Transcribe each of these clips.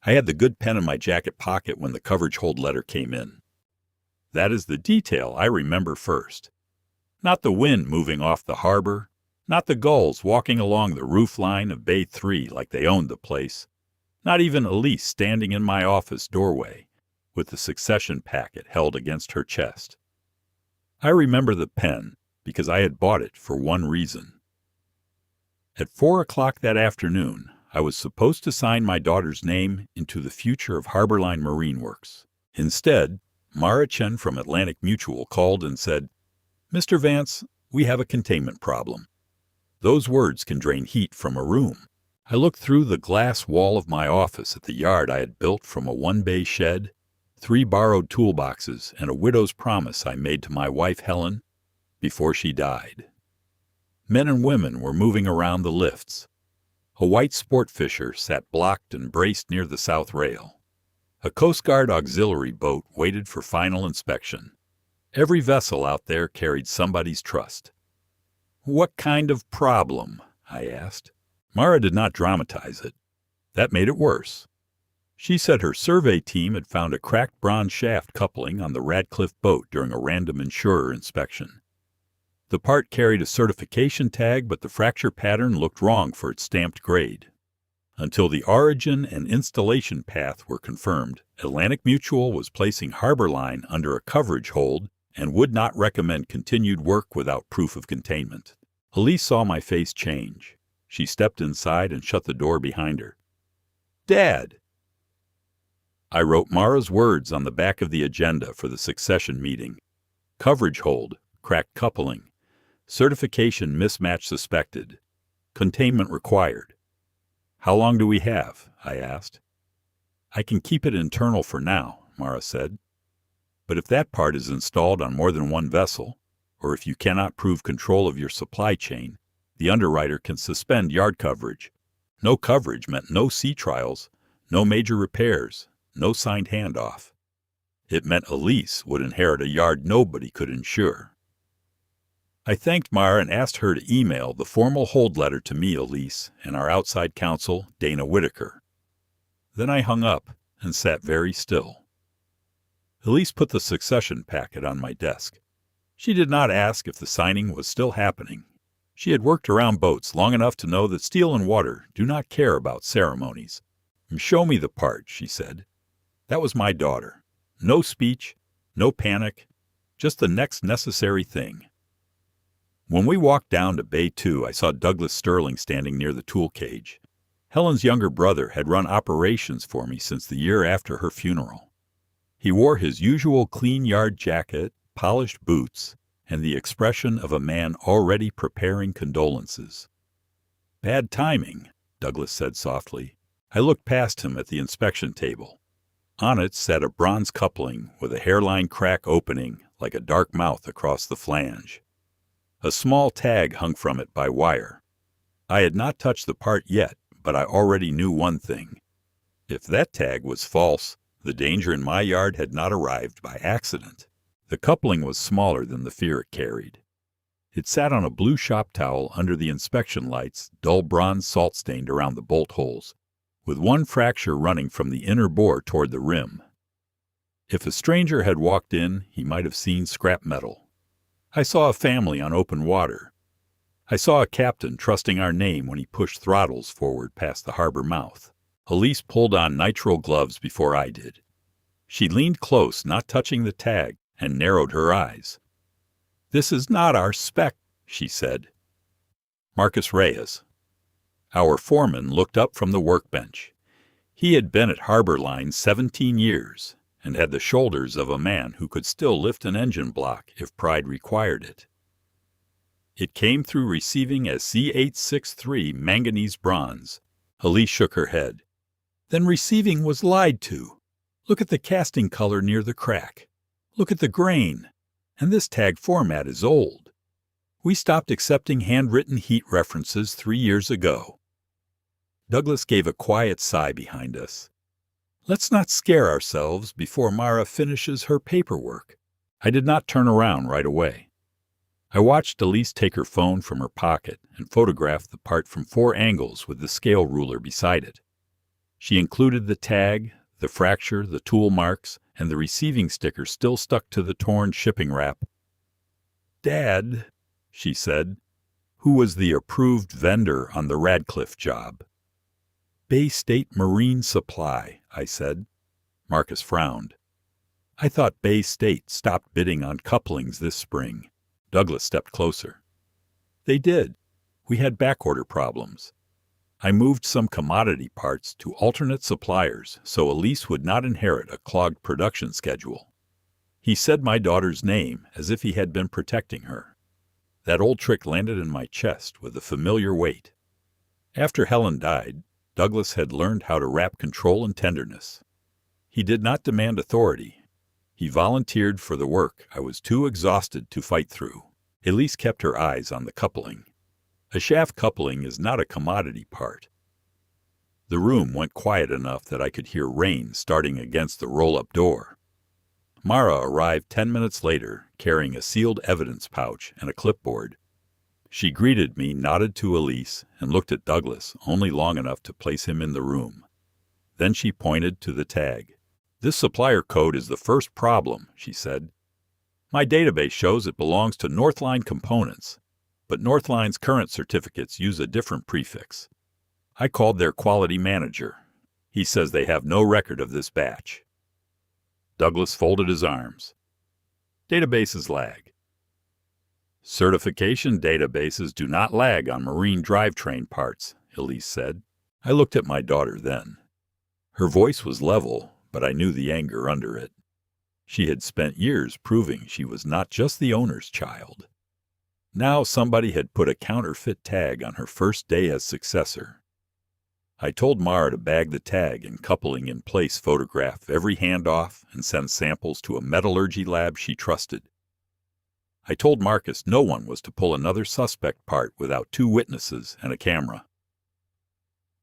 I had the good pen in my jacket pocket when the coverage hold letter came in. That is the detail I remember first. Not the wind moving off the harbor, not the gulls walking along the roof line of Bay 3 like they owned the place, not even Elise standing in my office doorway with the succession packet held against her chest. I remember the pen because I had bought it for one reason. At 4 o'clock that afternoon, I was supposed to sign my daughter's name into the future of Harborline Marine Works. Instead, Mara Chen from Atlantic Mutual called and said, "Mr. Vance, we have a containment problem." Those words can drain heat from a room. I looked through the glass wall of my office at the yard I had built from a one-bay shed, 3 borrowed toolboxes, and a widow's promise I made to my wife Helen before she died. Men and women were moving around the lifts. A white sport fisher sat blocked and braced near the south rail. A Coast Guard auxiliary boat waited for final inspection. Every vessel out there carried somebody's trust. "What kind of problem?" I asked. Mara did not dramatize it. That made it worse. She said her survey team had found a cracked bronze shaft coupling on the Radcliffe boat during a random insurer inspection. The part carried a certification tag, but the fracture pattern looked wrong for its stamped grade. Until the origin and installation path were confirmed, Atlantic Mutual was placing Harborline under a coverage hold and would not recommend continued work without proof of containment. Elise saw my face change. She stepped inside and shut the door behind her. "Dad!" I wrote Mara's words on the back of the agenda for the succession meeting. Coverage hold, cracked coupling, certification mismatch suspected, containment required. "How long do we have?" I asked. "I can keep it internal for now," Mara said. "But if that part is installed on more than one vessel, or if you cannot prove control of your supply chain, the underwriter can suspend yard coverage." No coverage meant no sea trials, no major repairs, no signed handoff. It meant Elise would inherit a yard nobody could insure. I thanked Mara and asked her to email the formal hold letter to me, Elise, and our outside counsel, Dana Whitaker. Then I hung up and sat very still. Elise put the succession packet on my desk. She did not ask if the signing was still happening. She had worked around boats long enough to know that steel and water do not care about ceremonies. "Show me the part," she said. That was my daughter. No speech, no panic, just the next necessary thing. When we walked down to Bay 2, I saw Douglas Sterling standing near the tool cage. Helen's younger brother had run operations for me since the year after her funeral. He wore his usual clean yard jacket, polished boots, and the expression of a man already preparing condolences. "Bad timing," Douglas said softly. I looked past him at the inspection table. On it sat a bronze coupling with a hairline crack opening like a dark mouth across the flange. A small tag hung from it by wire. I had not touched the part yet, but I already knew one thing. If that tag was false, the danger in my yard had not arrived by accident. The coupling was smaller than the fear it carried. It sat on a blue shop towel under the inspection lights, dull bronze salt-stained around the bolt holes, with one fracture running from the inner bore toward the rim. If a stranger had walked in, he might have seen scrap metal. I saw a family on open water. I saw a captain trusting our name when he pushed throttles forward past the harbor mouth. Elise pulled on nitrile gloves before I did. She leaned close, not touching the tag, and narrowed her eyes. "This is not our spec," she said. Marcus Reyes. Our foreman looked up from the workbench. He had been at Harborline 17 years and had the shoulders of a man who could still lift an engine block if pride required it. "It came through receiving as C863 manganese bronze." Elise shook her head. "Then receiving was lied to. Look at the casting color near the crack. Look at the grain. And this tag format is old. We stopped accepting handwritten heat references 3 years ago." Douglas gave a quiet sigh behind us. "Let's not scare ourselves before Mara finishes her paperwork." I did not turn around right away. I watched Elise take her phone from her pocket and photograph the part from 4 angles with the scale ruler beside it. She included the tag, the fracture, the tool marks, and the receiving sticker still stuck to the torn shipping wrap. "Dad," she said, "who was the approved vendor on the Radcliffe job?" "Bay State Marine Supply," I said. Marcus frowned. "I thought Bay State stopped bidding on couplings this spring." Douglas stepped closer. "They did. We had backorder problems. I moved some commodity parts to alternate suppliers so Elise would not inherit a clogged production schedule." He said my daughter's name as if he had been protecting her. That old trick landed in my chest with a familiar weight. After Helen died, Douglas had learned how to wrap control and tenderness. He did not demand authority. He volunteered for the work I was too exhausted to fight through. Elise kept her eyes on the coupling. A shaft coupling is not a commodity part. The room went quiet enough that I could hear rain starting against the roll-up door. Mara arrived 10 minutes later, carrying a sealed evidence pouch and a clipboard. She greeted me, nodded to Elise, and looked at Douglas only long enough to place him in the room. Then she pointed to the tag. "This supplier code is the first problem," she said. "My database shows it belongs to Northline Components, but Northline's current certificates use a different prefix. I called their quality manager. He says they have no record of this batch." Douglas folded his arms. "Databases lag." "Certification databases do not lag on marine drivetrain parts," Elise said. I looked at my daughter then. Her voice was level, but I knew the anger under it. She had spent years proving she was not just the owner's child. Now somebody had put a counterfeit tag on her first day as successor. I told Mara to bag the tag and coupling in place, photograph every handoff, and send samples to a metallurgy lab she trusted. I told Marcus no one was to pull another suspect part without 2 witnesses and a camera.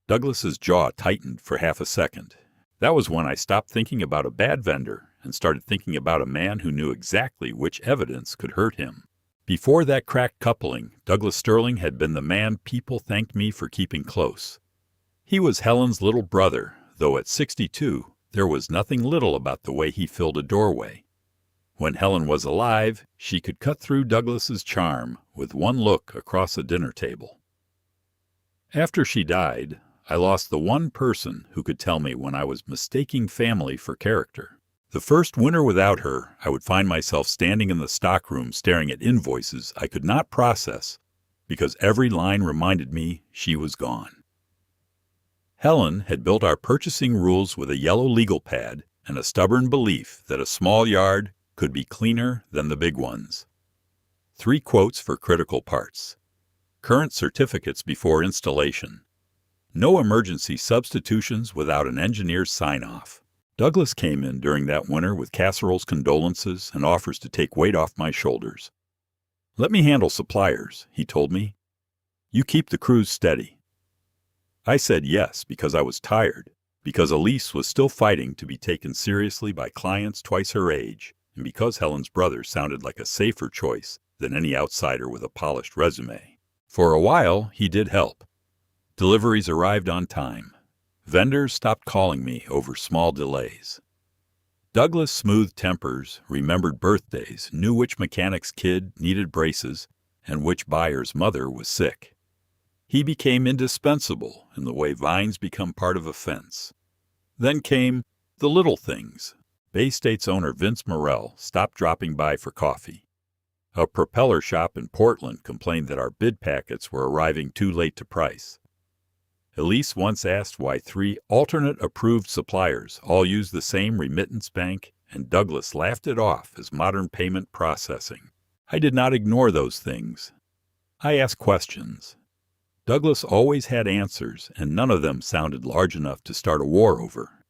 Douglas's jaw tightened for half a second. That was when I stopped thinking about a bad vendor and started thinking about a man who knew exactly which evidence could hurt him. Before that cracked coupling, Douglas Sterling had been the man people thanked me for keeping close. He was Helen's little brother, though at 62, there was nothing little about the way he filled a doorway. When Helen was alive, she could cut through Douglas's charm with one look across a dinner table. After she died, I lost the one person who could tell me when I was mistaking family for character. The first winter without her, I would find myself standing in the stockroom staring at invoices I could not process because every line reminded me she was gone. Helen had built our purchasing rules with a yellow legal pad and a stubborn belief that a small yard could be cleaner than the big ones. 3 quotes for critical parts. Current certificates before installation. No emergency substitutions without an engineer's sign-off. Douglas came in during that winter with casseroles, condolences, and offers to take weight off my shoulders. "Let me handle suppliers," he told me. "You keep the crews steady." I said yes because I was tired, because Elise was still fighting to be taken seriously by clients twice her age, and because Helen's brother sounded like a safer choice than any outsider with a polished resume. For a while, he did help. Deliveries arrived on time. Vendors stopped calling me over small delays. Douglas smoothed tempers, remembered birthdays, knew which mechanic's kid needed braces, and which buyer's mother was sick. He became indispensable in the way vines become part of a fence. Then came the little things. Bay State's owner Vince Morrell stopped dropping by for coffee. A propeller shop in Portland complained that our bid packets were arriving too late to price. Elise once asked why 3 alternate approved suppliers all used the same remittance bank, and Douglas laughed it off as modern payment processing. I did not ignore those things. I asked questions. Douglas always had answers, and none of them sounded large enough to start a war over.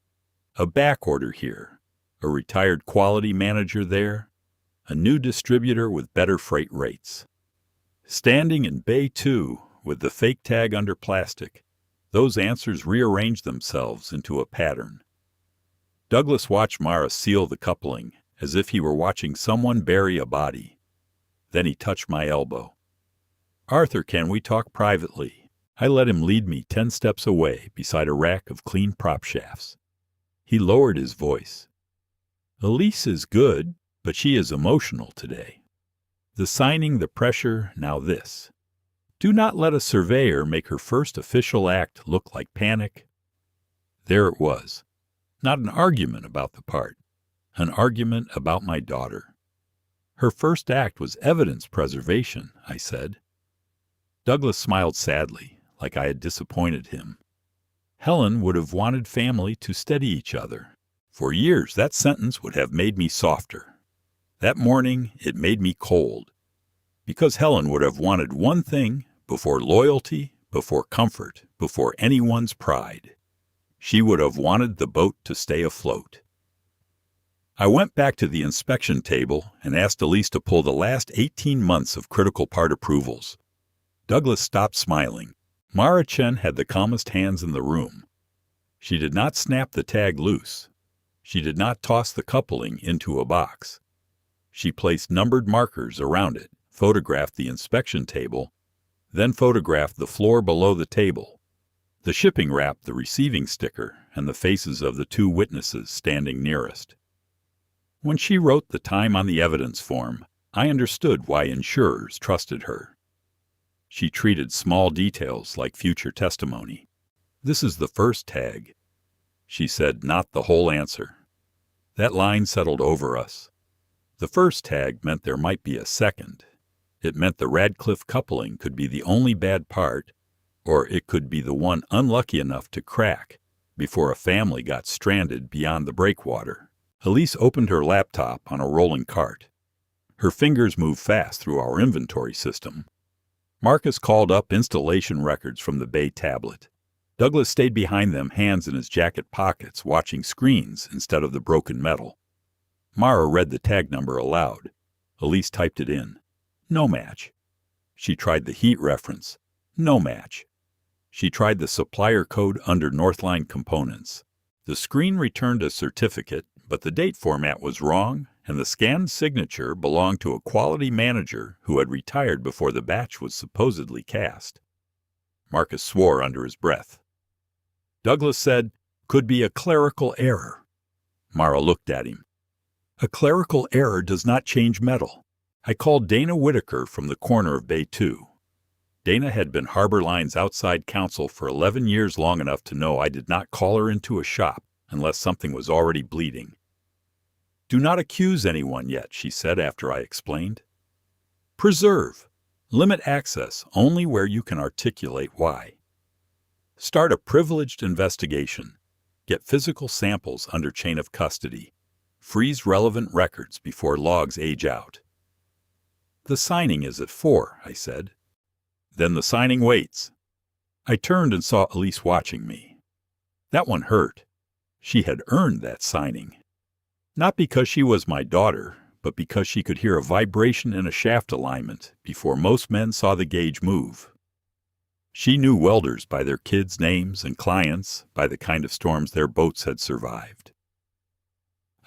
A back order here, a retired quality manager there, a new distributor with better freight rates. Standing in Bay 2 with the fake tag under plastic, those answers rearranged themselves into a pattern. Douglas watched Mara seal the coupling as if he were watching someone bury a body. Then he touched my elbow. "Arthur, can we talk privately?" I let him lead me 10 steps away beside a rack of clean prop shafts. He lowered his voice. Elise is good, but she is emotional today. The signing, the pressure, now this. Do not let a surveyor make her first official act look like panic. There it was. Not an argument about the part. An argument about my daughter. Her first act was evidence preservation, I said. Douglas smiled sadly, like I had disappointed him. Helen would have wanted family to steady each other. For years, that sentence would have made me softer. That morning, it made me cold. Because Helen would have wanted one thing before loyalty, before comfort, before anyone's pride. She would have wanted the boat to stay afloat. I went back to the inspection table and asked Elise to pull the last 18 months of critical part approvals. Douglas stopped smiling. Mara Chen had the calmest hands in the room. She did not snap the tag loose. She did not toss the coupling into a box. She placed numbered markers around it, photographed the inspection table, then photographed the floor below the table, the shipping wrap, the receiving sticker, and the faces of the 2 witnesses standing nearest. When she wrote the time on the evidence form, I understood why insurers trusted her. She treated small details like future testimony. This is the first tag. She said, not the whole answer. That line settled over us. The first tag meant there might be a second. It meant the Radcliffe coupling could be the only bad part, or it could be the one unlucky enough to crack before a family got stranded beyond the breakwater. Elise opened her laptop on a rolling cart. Her fingers moved fast through our inventory system. Marcus called up installation records from the Bay tablet. Douglas stayed behind them, hands in his jacket pockets, watching screens instead of the broken metal. Mara read the tag number aloud. Elise typed it in. No match. She tried the heat reference. No match. She tried the supplier code under Northline Components. The screen returned a certificate, but the date format was wrong, and the scanned signature belonged to a quality manager who had retired before the batch was supposedly cast. Marcus swore under his breath. Douglas said, could be a clerical error. Mara looked at him. A clerical error does not change metal. I called Dana Whitaker from the corner of Bay 2. Dana had been Harbor Line's outside counsel for 11 years, long enough to know I did not call her into a shop unless something was already bleeding. Do not accuse anyone yet, she said after I explained. Preserve. Limit access only where you can articulate why. Start a privileged investigation. Get physical samples under chain of custody. Freeze relevant records before logs age out. The signing is at 4, I said. Then the signing waits. I turned and saw Elise watching me. That one hurt. She had earned that signing. Not because she was my daughter, but because she could hear a vibration in a shaft alignment before most men saw the gauge move. She knew welders by their kids' names and clients by the kind of storms their boats had survived.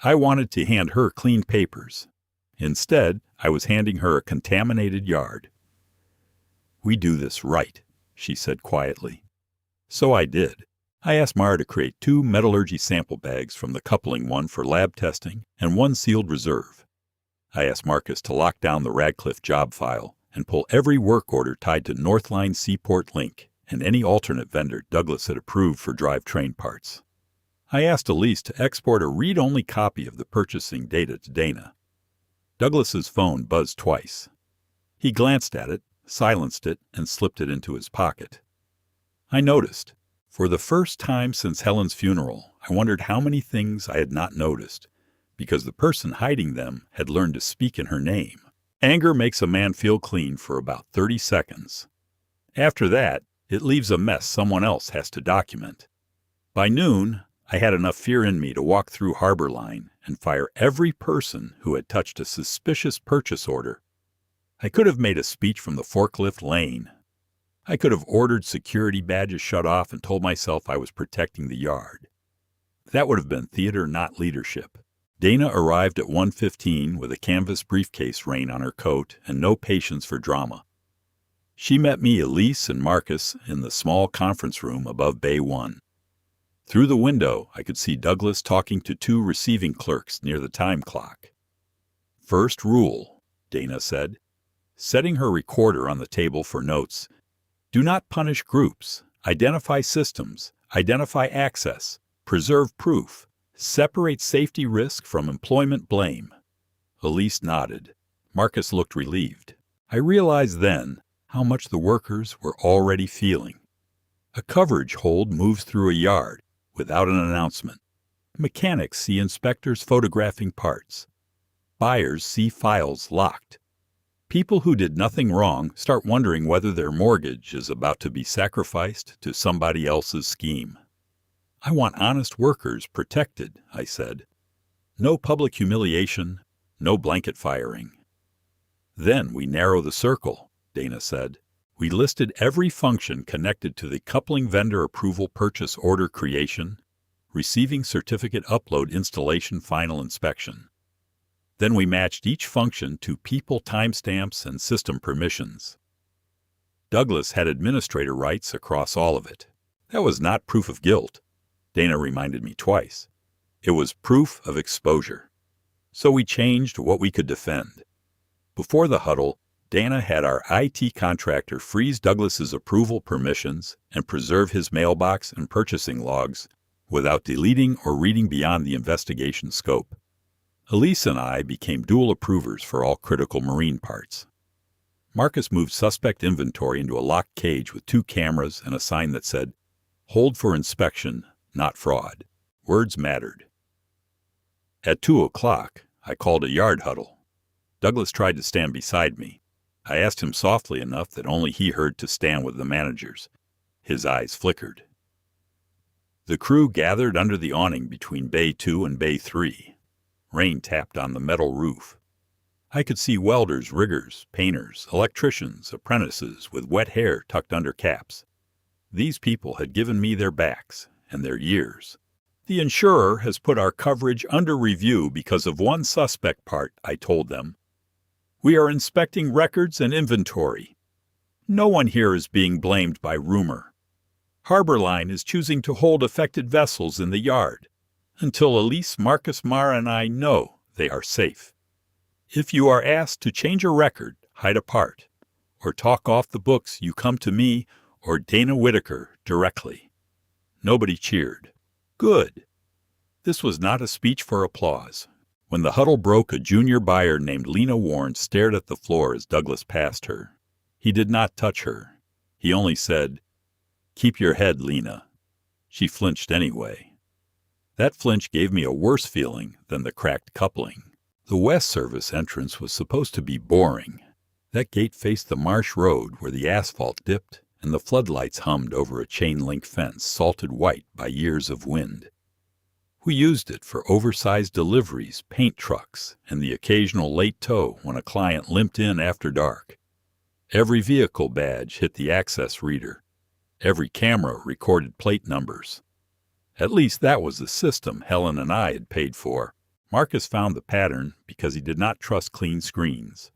I wanted to hand her clean papers. Instead, I was handing her a contaminated yard. We do this right, she said quietly. So I did. I asked Mara to create 2 metallurgy sample bags from the coupling, one for lab testing and one sealed reserve. I asked Marcus to lock down the Radcliffe job file and pull every work order tied to Northline Seaport Link and any alternate vendor Douglas had approved for drivetrain parts. I asked Elise to export a read-only copy of the purchasing data to Dana. Douglas's phone buzzed twice. He glanced at it, silenced it, and slipped it into his pocket. I noticed. For the first time since Helen's funeral, I wondered how many things I had not noticed, because the person hiding them had learned to speak in her name. Anger makes a man feel clean for about 30 seconds. After that, it leaves a mess someone else has to document. By noon, I had enough fear in me to walk through Harbor Line and fire every person who had touched a suspicious purchase order. I could have made a speech from the forklift lane. I could have ordered security badges shut off and told myself I was protecting the yard. That would have been theater, not leadership. Dana arrived at 1:15 with a canvas briefcase rain on her coat and no patience for drama. She met me, Elise, and Marcus in the small conference room above Bay 1. Through the window, I could see Douglas talking to 2 receiving clerks near the time clock. "First rule," Dana said, setting her recorder on the table for notes. "Do not punish groups. Identify systems. Identify access. Preserve proof. Separate safety risk from employment blame." Elise nodded. Marcus looked relieved. I realized then how much the workers were already feeling. A coverage hold moves through a yard without an announcement. Mechanics see inspectors photographing parts. Buyers see files locked. People who did nothing wrong start wondering whether their mortgage is about to be sacrificed to somebody else's scheme. "I want honest workers protected," I said. "No public humiliation, no blanket firing." "Then we narrow the circle," Dana said. "We listed every function connected to the coupling vendor approval purchase order creation, receiving certificate upload installation final inspection. Then we matched each function to people timestamps and system permissions. Douglas had administrator rights across all of it. That was not proof of guilt, Dana reminded me twice. It was proof of exposure. So we changed what we could defend. Before the huddle, Dana had our IT contractor freeze Douglas's approval permissions and preserve his mailbox and purchasing logs without deleting or reading beyond the investigation scope. Elise and I became dual approvers for all critical marine parts. Marcus moved suspect inventory into a locked cage with 2 cameras and a sign that said, "Hold for inspection, not fraud." Words mattered. At 2:00, I called a yard huddle. Douglas tried to stand beside me. I asked him softly enough that only he heard to stand with the managers. His eyes flickered. The crew gathered under the awning between Bay 2 and Bay 3. Rain tapped on the metal roof. I could see welders, riggers, painters, electricians, apprentices with wet hair tucked under caps. These people had given me their backs and their ears. "The insurer has put our coverage under review because of one suspect part," I told them. "We are inspecting records and inventory. No one here is being blamed by rumor. Harbor Line is choosing to hold affected vessels in the yard until Elise, Marcus, Mara, and I know they are safe. If you are asked to change a record, hide a part, or talk off the books, you come to me or Dana Whitaker directly." Nobody cheered. Good. This was not a speech for applause. When the huddle broke, a junior buyer named Lena Warren stared at the floor as Douglas passed her. He did not touch her. He only said, "Keep your head, Lena." She flinched anyway. That flinch gave me a worse feeling than the cracked coupling. The West Service entrance was supposed to be boring. That gate faced the marsh road where the asphalt dipped and the floodlights hummed over a chain-link fence salted white by years of wind. We used it for oversized deliveries, paint trucks, and the occasional late tow when a client limped in after dark. Every vehicle badge hit the access reader. Every camera recorded plate numbers. At least that was the system Helen and I had paid for. Marcus found the pattern because he did not trust clean screens.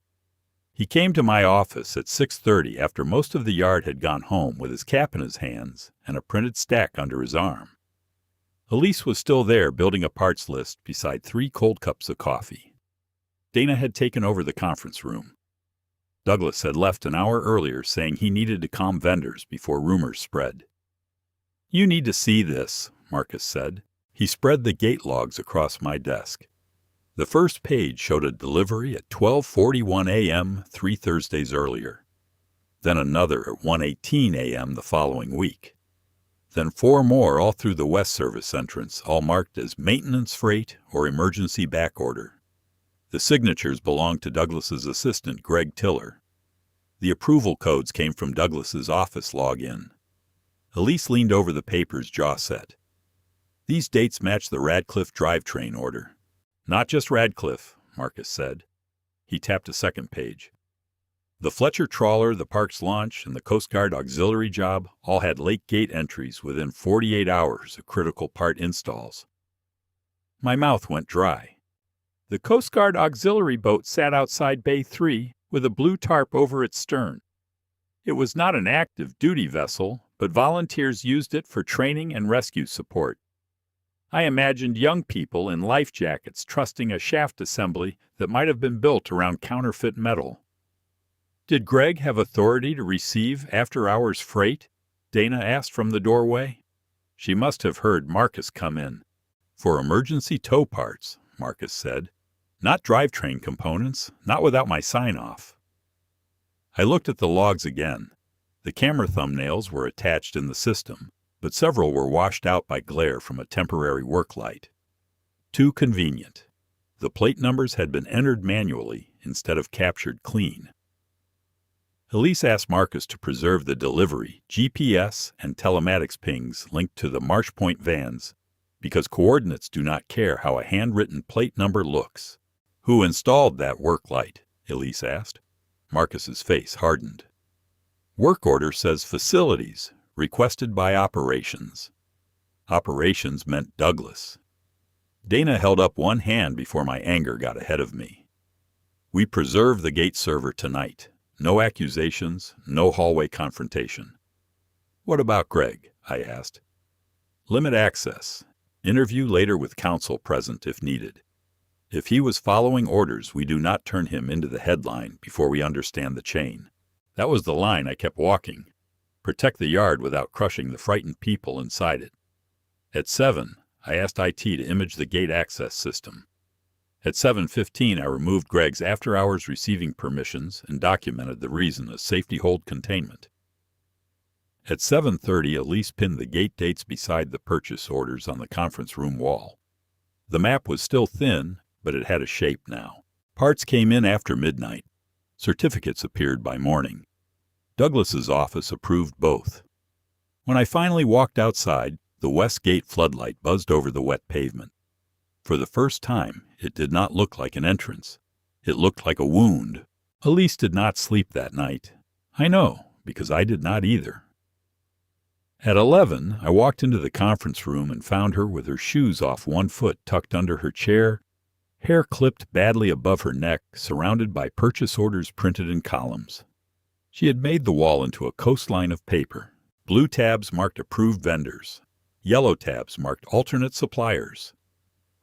He came to my office at 6:30 after most of the yard had gone home with his cap in his hands and a printed stack under his arm. Elise was still there building a parts list beside 3 cold cups of coffee. Dana had taken over the conference room. Douglas had left an hour earlier saying he needed to calm vendors before rumors spread. "You need to see this," Marcus said. He spread the gate logs across my desk. The first page showed a delivery at 12:41 a.m. 3 Thursdays earlier. Then another at 1:18 a.m. the following week. Then 4 more all through the West Service entrance, all marked as maintenance freight or emergency back order. The signatures belonged to Douglas's assistant, Greg Tiller. The approval codes came from Douglas's office login. Elise leaned over the papers, jaw set. "These dates match the Radcliffe drivetrain order." "Not just Radcliffe," Marcus said. He tapped a second page. "The Fletcher trawler, the Parks launch, and the Coast Guard auxiliary job all had late gate entries within 48 hours of critical part installs." My mouth went dry. "The Coast Guard auxiliary boat sat outside Bay 3 with a blue tarp over its stern. It was not an active duty vessel, but volunteers used it for training and rescue support. I imagined young people in life jackets trusting a shaft assembly that might have been built around counterfeit metal. "Did Greg have authority to receive after-hours freight?" Dana asked from the doorway. She must have heard Marcus come in. "For emergency tow parts," Marcus said. "Not drivetrain components, not without my sign-off." I looked at the logs again. The camera thumbnails were attached in the system, but several were washed out by glare from a temporary work light. Too convenient. The plate numbers had been entered manually instead of captured clean. Elise asked Marcus to preserve the delivery, GPS, and telematics pings linked to the Marshpoint vans, because coordinates do not care how a handwritten plate number looks. "Who installed that work light?" Elise asked. Marcus's face hardened. "Work order says facilities, requested by operations." Operations meant Douglas. Dana held up one hand before my anger got ahead of me. "We preserve the gate server tonight. No accusations, no hallway confrontation." "What about Greg?" I asked. "Limit access. Interview later with counsel present if needed. If he was following orders, we do not turn him into the headline before we understand the chain." That was the line I kept walking. Protect the yard without crushing the frightened people inside it. At 7, I asked IT to image the gate access system. At 7:15, I removed Greg's after-hours receiving permissions and documented the reason as safety hold containment. At 7:30, Elise pinned the gate dates beside the purchase orders on the conference room wall. The map was still thin, but it had a shape now. Parts came in after midnight. Certificates appeared by morning. Douglas's office approved both. When I finally walked outside, the west gate floodlight buzzed over the wet pavement. For the first time, it did not look like an entrance. It looked like a wound. Elise did not sleep that night. I know, because I did not either. At 11, I walked into the conference room and found her with her shoes off one foot tucked under her chair, hair clipped badly above her neck, surrounded by purchase orders printed in columns. She had made the wall into a coastline of paper. Blue tabs marked approved vendors. Yellow tabs marked alternate suppliers.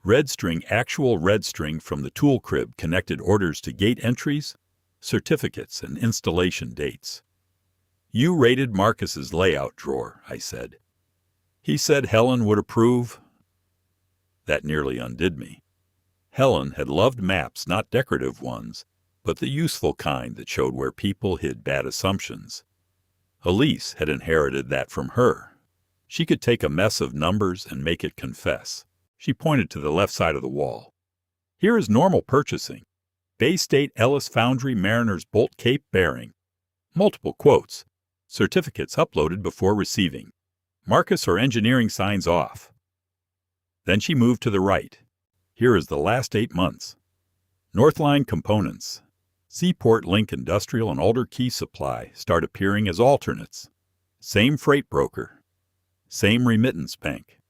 Red string from the tool crib connected orders to gate entries, certificates, and installation dates. "You raided Marcus's layout drawer," I said. "He said Helen would approve." That nearly undid me. Helen had loved maps, not decorative ones, but the useful kind that showed where people hid bad assumptions. Elise had inherited that from her. She could take a mess of numbers and make it confess. She pointed to the left side of the wall. "Here is normal purchasing. Bay State Ellis Foundry Mariner's Bolt Cape bearing. Multiple quotes. Certificates uploaded before receiving. Marcus or engineering signs off." Then she moved to the right. "Here is the last 8 months. Northline components. Seaport Link Industrial and Alder Key Supply start appearing as alternates. Same freight broker. Same remittance bank.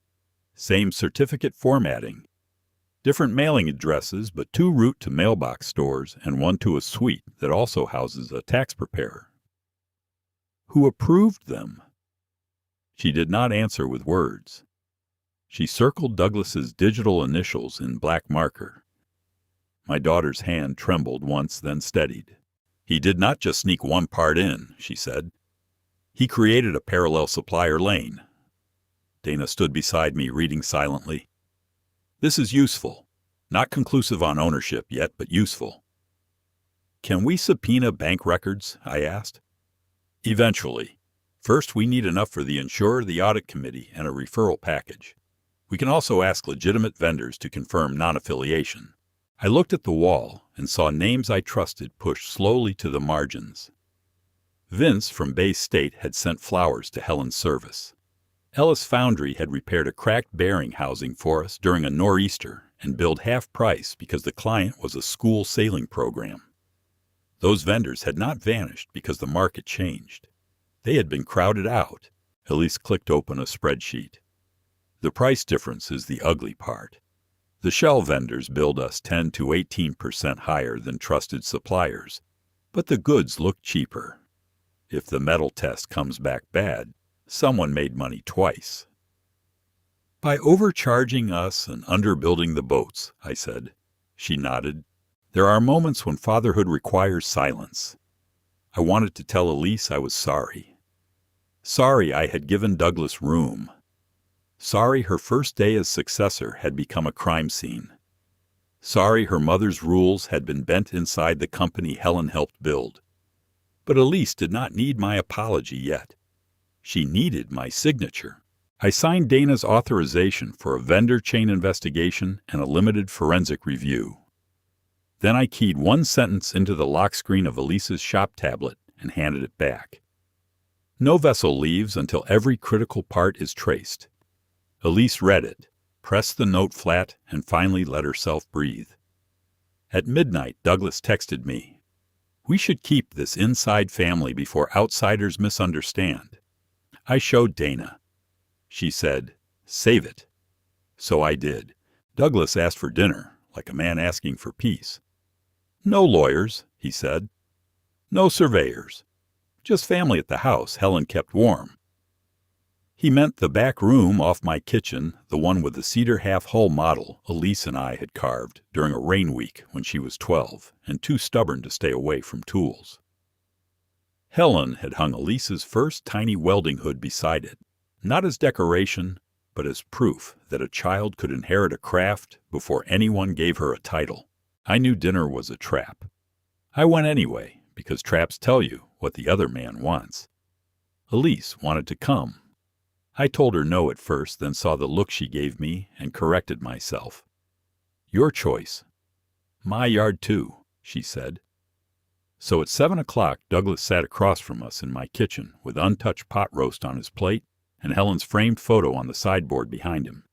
Same certificate formatting. Different mailing addresses, but 2 route to mailbox stores and 1 to a suite that also houses a tax preparer." "Who approved them?" She did not answer with words. She circled Douglas's digital initials in black marker. My daughter's hand trembled once, then steadied. "He did not just sneak one part in," she said. "He created a parallel supplier lane." Dana stood beside me, reading silently. "This is useful. Not conclusive on ownership yet, but useful." "Can we subpoena bank records?" I asked. "Eventually. First, we need enough for the insurer, the audit committee, and a referral package. We can also ask legitimate vendors to confirm non-affiliation." I looked at the wall and saw names I trusted pushed slowly to the margins. Vince from Bay State had sent flowers to Helen's service. Ellis Foundry had repaired a cracked bearing housing for us during a nor'easter and billed half price because the client was a school sailing program. Those vendors had not vanished because the market changed. They had been crowded out. Elise clicked open a spreadsheet. "The price difference is the ugly part. The shell vendors billed us 10 to 18% higher than trusted suppliers, but the goods looked cheaper. If the metal test comes back bad, someone made money twice. By overcharging us and underbuilding the boats, I said. She nodded. There are moments when fatherhood requires silence. I wanted to tell Elise I was sorry. Sorry I had given Douglas room. Sorry her first day as successor had become a crime scene. Sorry her mother's rules had been bent inside the company Helen helped build. But Elise did not need my apology yet. She needed my signature. I signed Dana's authorization for a vendor chain investigation and a limited forensic review. Then I keyed one sentence into the lock screen of Elise's shop tablet and handed it back. No vessel leaves until every critical part is traced. Elise read it, pressed the note flat, and finally let herself breathe. At midnight, Douglas texted me. We should keep this inside family before outsiders misunderstand. I showed Dana. She said, save it. So I did. Douglas asked for dinner, like a man asking for peace. No lawyers, he said. No surveyors. Just family at the house Helen kept warm. He meant the back room off my kitchen, the one with the cedar half-hull model Elise and I had carved during a rain week when she was 12 and too stubborn to stay away from tools. Helen had hung Elise's first tiny welding hood beside it, not as decoration, but as proof that a child could inherit a craft before anyone gave her a title. I knew dinner was a trap. I went anyway, because traps tell you what the other man wants. Elise wanted to come. I told her no at first, then saw the look she gave me and corrected myself. Your choice. My yard too, she said. So at 7 o'clock, Douglas sat across from us in my kitchen with untouched pot roast on his plate and Helen's framed photo on the sideboard behind him.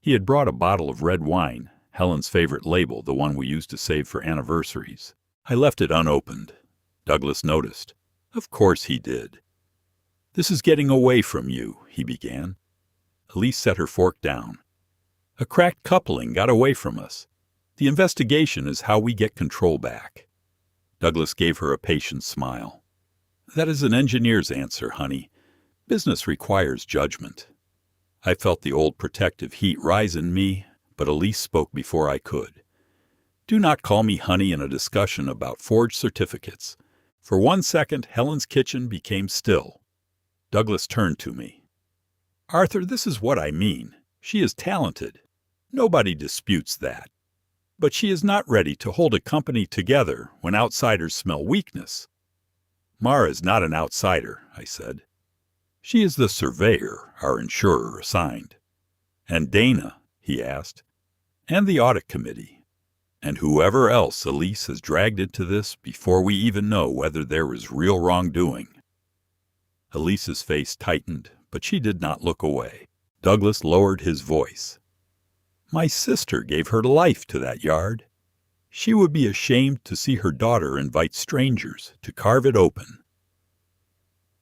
He had brought a bottle of red wine, Helen's favorite label, the one we used to save for anniversaries. I left it unopened. Douglas noticed. Of course he did. This is getting away from you, he began. Elise set her fork down. A cracked coupling got away from us. The investigation is how we get control back. Douglas gave her a patient smile. That is an engineer's answer, honey. Business requires judgment. I felt the old protective heat rise in me, but Elise spoke before I could. Do not call me honey in a discussion about forged certificates. For 1 second, Helen's kitchen became still. Douglas turned to me. Arthur, this is what I mean. She is talented. Nobody disputes that. But she is not ready to hold a company together when outsiders smell weakness. Mara is not an outsider, I said. She is the surveyor our insurer assigned. And Dana, he asked, and the audit committee, and whoever else Elise has dragged into this before we even know whether there is real wrongdoing. Elise's face tightened, but she did not look away. Douglas lowered his voice. My sister gave her life to that yard. She would be ashamed to see her daughter invite strangers to carve it open.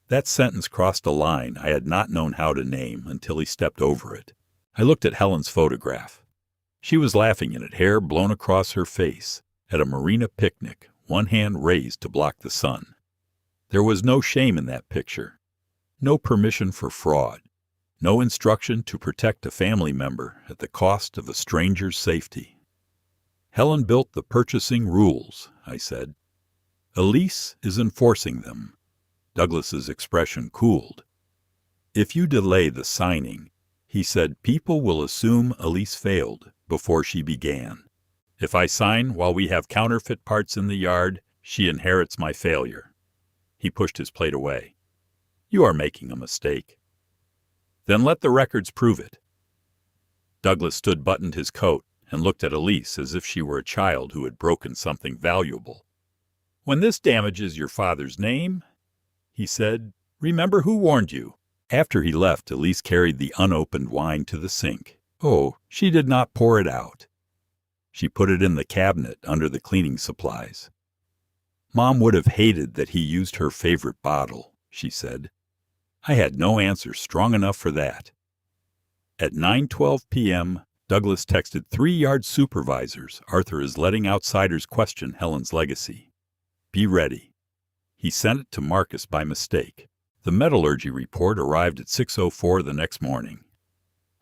That sentence crossed a line I had not known how to name until he stepped over it. I looked at Helen's photograph. She was laughing in it, hair blown across her face, at a marina picnic, one hand raised to block the sun. There was no shame in that picture, no permission for fraud, no instruction to protect a family member at the cost of a stranger's safety. Helen built the purchasing rules, I said. Elise is enforcing them. Douglas's expression cooled. If you delay the signing, he said, people will assume Elise failed before she began. If I sign while we have counterfeit parts in the yard, she inherits my failure. He pushed his plate away. You are making a mistake. Then let the records prove it. Douglas buttoned his coat and looked at Elise as if she were a child who had broken something valuable. When this damages your father's name, he said, remember who warned you. After he left, Elise carried the unopened wine to the sink. Oh, she did not pour it out. She put it in the cabinet under the cleaning supplies. Mom would have hated that he used her favorite bottle, she said. I had no answer strong enough for that. At 9:12 p.m., Douglas texted 3 yard supervisors Arthur is letting outsiders question Helen's legacy. Be ready. He sent it to Marcus by mistake. The metallurgy report arrived at 6:04 the next morning.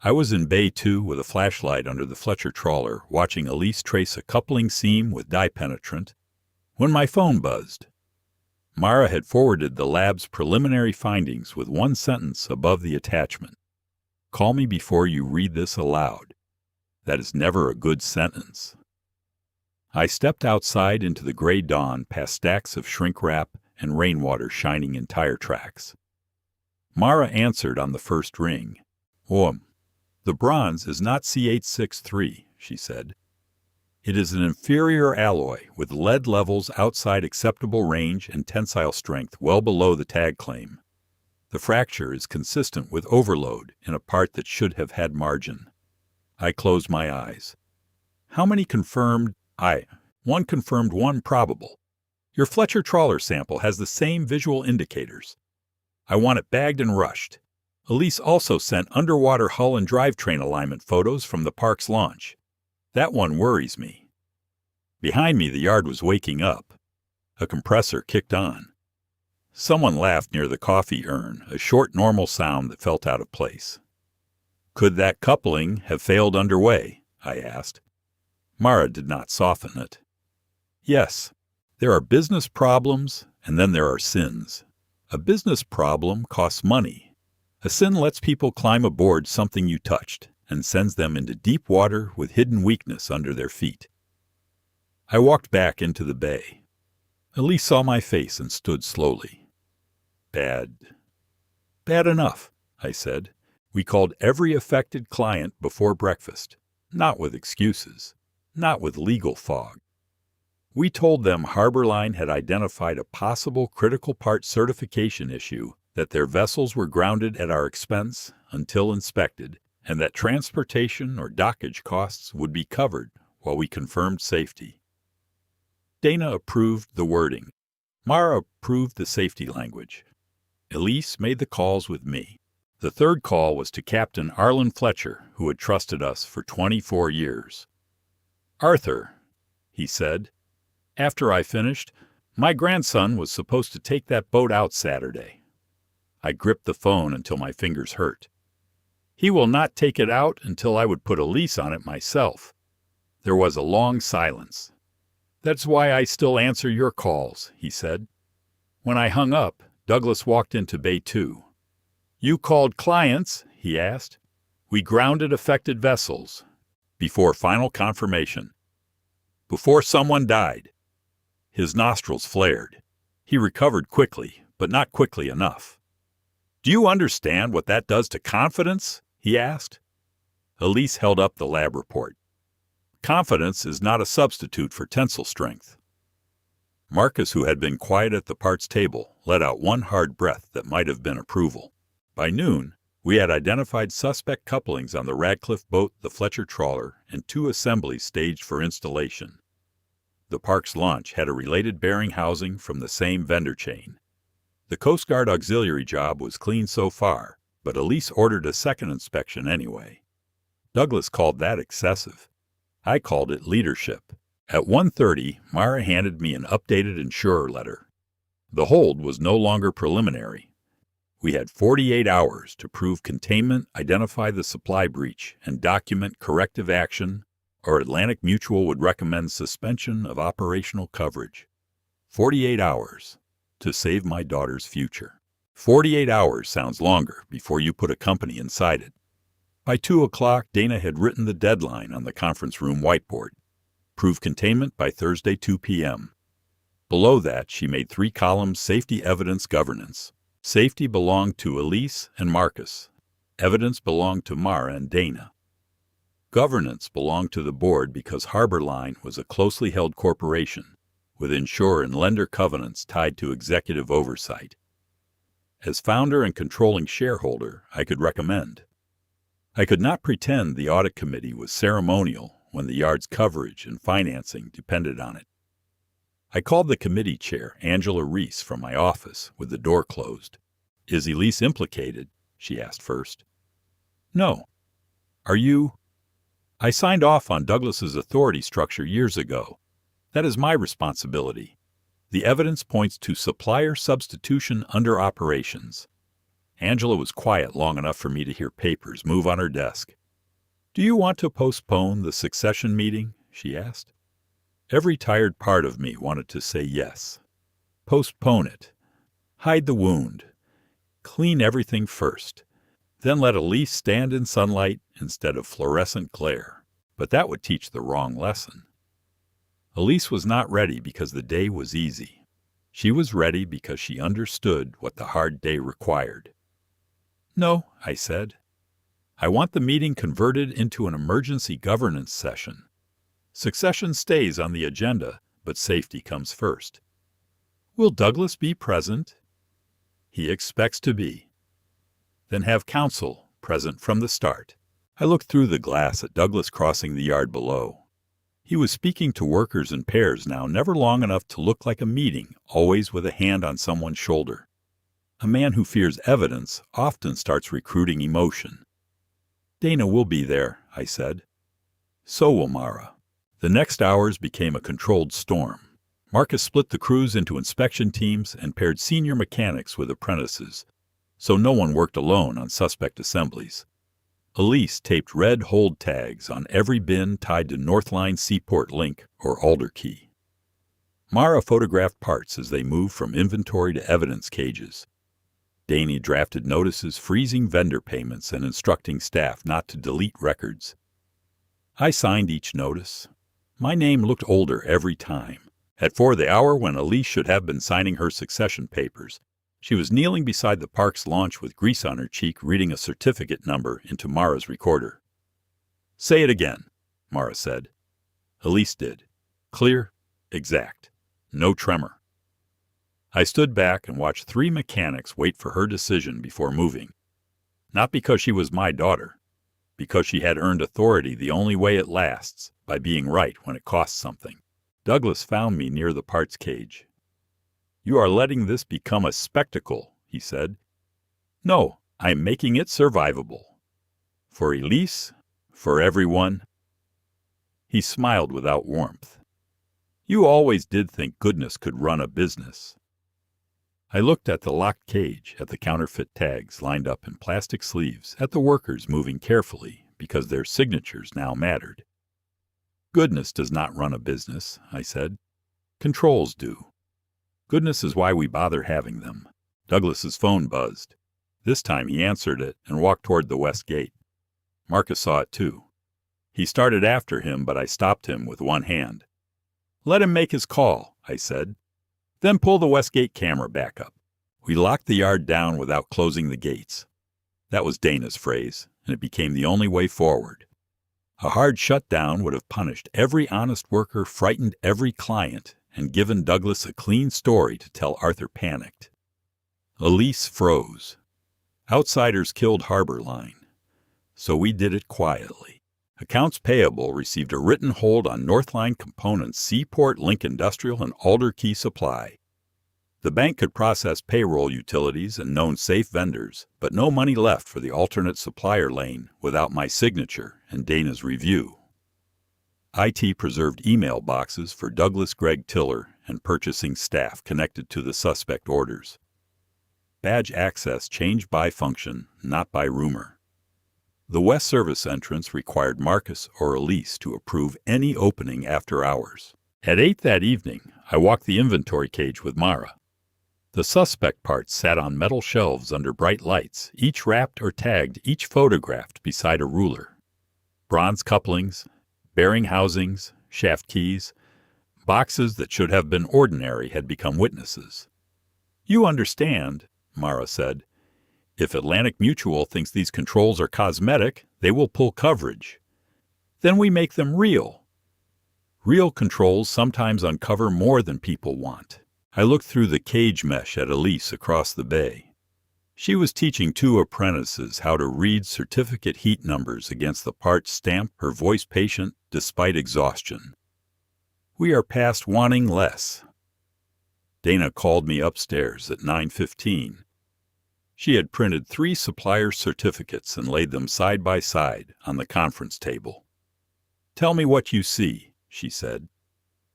I was in Bay 2 with a flashlight under the Fletcher trawler, watching Elise trace a coupling seam with dye penetrant, when my phone buzzed. Mara had forwarded the lab's preliminary findings with one sentence above the attachment. "Call me before you read this aloud." That is never a good sentence. I stepped outside into the gray dawn past stacks of shrink wrap and rainwater shining in tire tracks. Mara answered on the first ring. The bronze is not C863, she said. It is an inferior alloy with lead levels outside acceptable range and tensile strength well below the tag claim. The fracture is consistent with overload in a part that should have had margin. I closed my eyes. How many confirmed? One confirmed, one probable. Your Fletcher trawler sample has the same visual indicators. I want it bagged and rushed. Elise also sent underwater hull and drivetrain alignment photos from the park's launch. That one worries me. Behind me, the yard was waking up. A compressor kicked on. Someone laughed near the coffee urn, a short, normal sound that felt out of place. Could that coupling have failed underway? I asked. Mara did not soften it. Yes, there are business problems, and then there are sins. A business problem costs money. A sin lets people climb aboard something you touched and sends them into deep water with hidden weakness under their feet. I walked back into the bay. Elise saw my face and stood slowly. Bad enough, I said. We called every affected client before breakfast, not with excuses, not with legal fog. We told them Harborline had identified a possible critical part certification issue, that their vessels were grounded at our expense until inspected, and that transportation or dockage costs would be covered while we confirmed safety. Dana approved the wording. Mara approved the safety language. Elise made the calls with me. The third call was to Captain Arlen Fletcher, who had trusted us for 24 years. "Arthur," he said, after I finished, "my grandson was supposed to take that boat out Saturday." I gripped the phone until my fingers hurt. "He will not take it out until I would put a lease on it myself." There was a long silence. "That's why I still answer your calls," he said. When I hung up, Douglas walked into Bay 2. "You called clients?" he asked. "We grounded affected vessels. Before final confirmation. Before someone died." His nostrils flared. He recovered quickly, but not quickly enough. "Do you understand what that does to confidence?" he asked. Elise held up the lab report. "Confidence is not a substitute for tensile strength." Marcus, who had been quiet at the parts table, let out one hard breath that might have been approval. By noon, we had identified suspect couplings on the Radcliffe boat, the Fletcher trawler, and 2 assemblies staged for installation. The park's launch had a related bearing housing from the same vendor chain. The Coast Guard auxiliary job was clean so far, but Elise ordered a second inspection anyway. Douglas called that excessive. I called it leadership. At 1:30, Mara handed me an updated insurer letter. The hold was no longer preliminary. We had 48 hours to prove containment, identify the supply breach, and document corrective action, or Atlantic Mutual would recommend suspension of operational coverage. 48 hours to save my daughter's future. 48 hours sounds longer before you put a company inside it. By 2 o'clock, Dana had written the deadline on the conference room whiteboard. Prove containment by Thursday 2 p.m. Below that, she made 3 columns: safety, evidence, governance. Safety belonged to Elise and Marcus. Evidence belonged to Mara and Dana. Governance belonged to the board because Harborline was a closely held corporation, with insurer and lender covenants tied to executive oversight. As founder and controlling shareholder, I could recommend. I could not pretend the audit committee was ceremonial when the yard's coverage and financing depended on it. I called the committee chair, Angela Reese, from my office with the door closed. "Is Elise implicated?" she asked first. "No." "Are you?" "I signed off on Douglas's authority structure years ago. That is my responsibility." The evidence points to supplier substitution under operations. Angela was quiet long enough for me to hear papers move on her desk. "Do you want to postpone the succession meeting?" she asked. Every tired part of me wanted to say yes. Postpone it. Hide the wound. Clean everything first. Then let Elise stand in sunlight instead of fluorescent glare. But that would teach the wrong lesson. Elise was not ready because the day was easy. She was ready because she understood what the hard day required. "No," I said. "I want the meeting converted into an emergency governance session. Succession stays on the agenda, but safety comes first." "Will Douglas be present?" "He expects to be." "Then have counsel present from the start." I looked through the glass at Douglas crossing the yard below. He was speaking to workers in pairs now, never long enough to look like a meeting, always with a hand on someone's shoulder. A man who fears evidence often starts recruiting emotion. "Dana will be there," I said. "So will Mara." The next hours became a controlled storm. Marcus split the crews into inspection teams and paired senior mechanics with apprentices, so no one worked alone on suspect assemblies. Elise taped red hold tags on every bin tied to Northline Seaport Link or Alder Key. Mara photographed parts as they moved from inventory to evidence cages. Danny drafted notices freezing vendor payments and instructing staff not to delete records. I signed each notice. My name looked older every time. At 4 the hour when Elise should have been signing her succession papers, she was kneeling beside the park's launch with grease on her cheek, reading a certificate number into Mara's recorder. "Say it again," Mara said. Elise did. Clear, exact, no tremor. I stood back and watched 3 mechanics wait for her decision before moving. Not because she was my daughter, because she had earned authority the only way it lasts, by being right when it costs something. Douglas found me near the parts cage. "You are letting this become a spectacle," he said. "No, I'm making it survivable. For Elise, for everyone." He smiled without warmth. "You always did think goodness could run a business." I looked at the locked cage, at the counterfeit tags lined up in plastic sleeves, at the workers moving carefully because their signatures now mattered. "Goodness does not run a business," I said. "Controls do. Goodness is why we bother having them." Douglas's phone buzzed. This time he answered it and walked toward the west gate. Marcus saw it too. He started after him, but I stopped him with one hand. "Let him make his call," I said. "Then pull the west gate camera back up." We locked the yard down without closing the gates. That was Dana's phrase, and it became the only way forward. A hard shutdown would have punished every honest worker, frightened every client, and given Douglas a clean story to tell Arthur panicked. Elise froze. Outsiders killed Harbor Line. So we did it quietly. Accounts payable received a written hold on Northline Components, Seaport, Link Industrial, and Alder Key Supply. The bank could process payroll utilities and known safe vendors, but no money left for the alternate supplier lane without my signature and Dana's review. IT preserved email boxes for Douglas Gregg Tiller and purchasing staff connected to the suspect orders. Badge access changed by function, not by rumor. The West Service entrance required Marcus or Elise to approve any opening after hours. At 8 that evening, I walked the inventory cage with Mara. The suspect parts sat on metal shelves under bright lights, each wrapped or tagged, each photographed beside a ruler. Bronze couplings, bearing housings, shaft keys, boxes that should have been ordinary had become witnesses. "You understand," Mara said. "If Atlantic Mutual thinks these controls are cosmetic, they will pull coverage. Then we make them real. Real controls sometimes uncover more than people want." I looked through the cage mesh at Elise across the bay. She was teaching 2 apprentices how to read certificate heat numbers against the parts stamp, her voice patient despite exhaustion. "We are past wanting less." Dana called me upstairs at 9:15. She had printed 3 supplier certificates and laid them side by side on the conference table. "Tell me what you see," she said.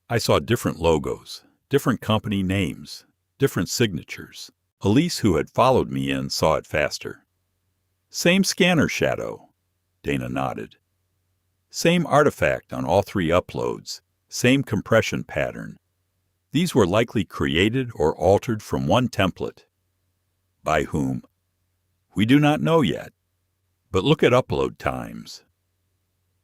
I saw different logos, Different company names, different signatures. Elise, who had followed me in, saw it faster. Same scanner shadow, Dana nodded. Same artifact on all 3 uploads, same compression pattern. These were likely created or altered from one template. By whom? We do not know yet. But look at upload times.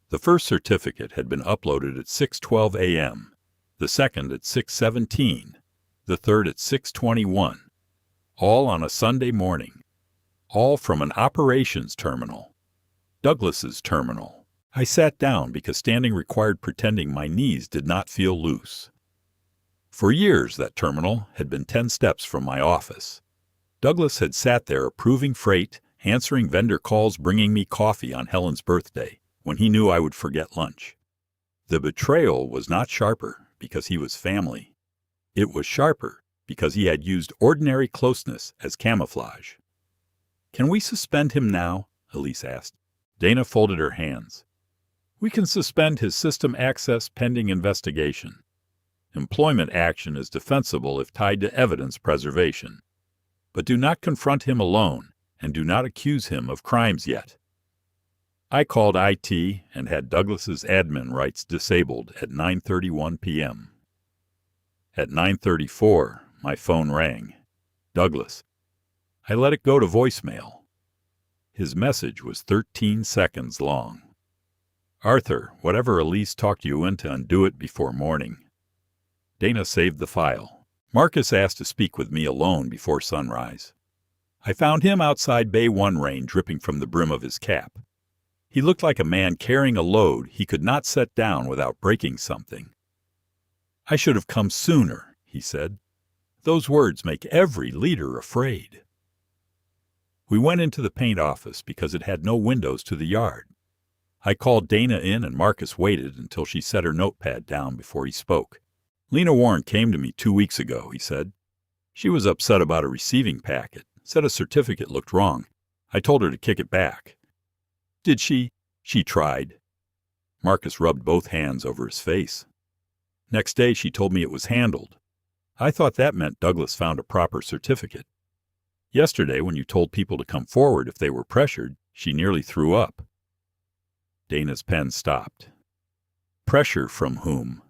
The first certificate had been uploaded at 6:12 a.m., the second at 6:17, the third at 6:21, all on a Sunday morning, all from an operations terminal, Douglas's terminal. I sat down because standing required pretending my knees did not feel loose. For years, that terminal had been 10 steps from my office. Douglas had sat there approving freight, answering vendor calls, bringing me coffee on Helen's birthday, when he knew I would forget lunch. The betrayal was not sharper because he was family. It was sharper because he had used ordinary closeness as camouflage. Can we suspend him now? Elise asked. Dana folded her hands. We can suspend his system access pending investigation. Employment action is defensible if tied to evidence preservation. But do not confront him alone, and do not accuse him of crimes yet. I called IT and had Douglas's admin rights disabled at 9:31 p.m. At 9:34, my phone rang. Douglas. I let it go to voicemail. His message was 13 seconds long. Arthur, whatever Elise talked you into, undo it before morning. Dana saved the file. Marcus asked to speak with me alone before sunrise. I found him outside Bay 1 rain, dripping from the brim of his cap. He looked like a man carrying a load he could not set down without breaking something. I should have come sooner, he said. Those words make every leader afraid. We went into the paint office because it had no windows to the yard. I called Dana in and Marcus waited until she set her notepad down before he spoke. Lena Warren came to me 2 weeks ago, he said. She was upset about a receiving packet, said a certificate looked wrong. I told her to kick it back. Did she? She tried. Marcus rubbed both hands over his face. Next day she told me it was handled. I thought that meant Douglas found a proper certificate. Yesterday, when you told people to come forward if they were pressured, she nearly threw up. Dana's pen stopped. Pressure from whom?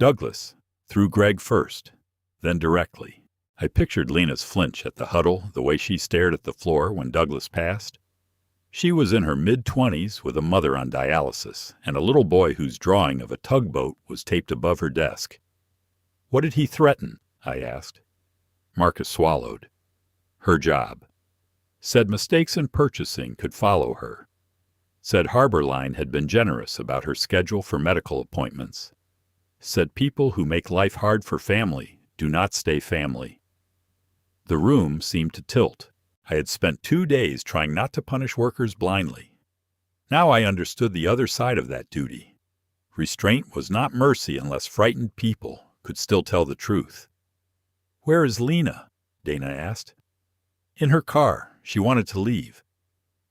Douglas, through Greg first, then directly. I pictured Lena's flinch at the huddle, the way she stared at the floor when Douglas passed. She was in her mid-20s with a mother on dialysis and a little boy whose drawing of a tugboat was taped above her desk. What did he threaten? I asked. Marcus swallowed. Her job. Said mistakes in purchasing could follow her. Said Harbor Line had been generous about her schedule for medical appointments. Said people who make life hard for family do not stay family. The room seemed to tilt. I had spent 2 days trying not to punish workers blindly. Now I understood the other side of that duty. Restraint was not mercy unless frightened people could still tell the truth. Where is Lena? Dana asked. In her car. She wanted to leave.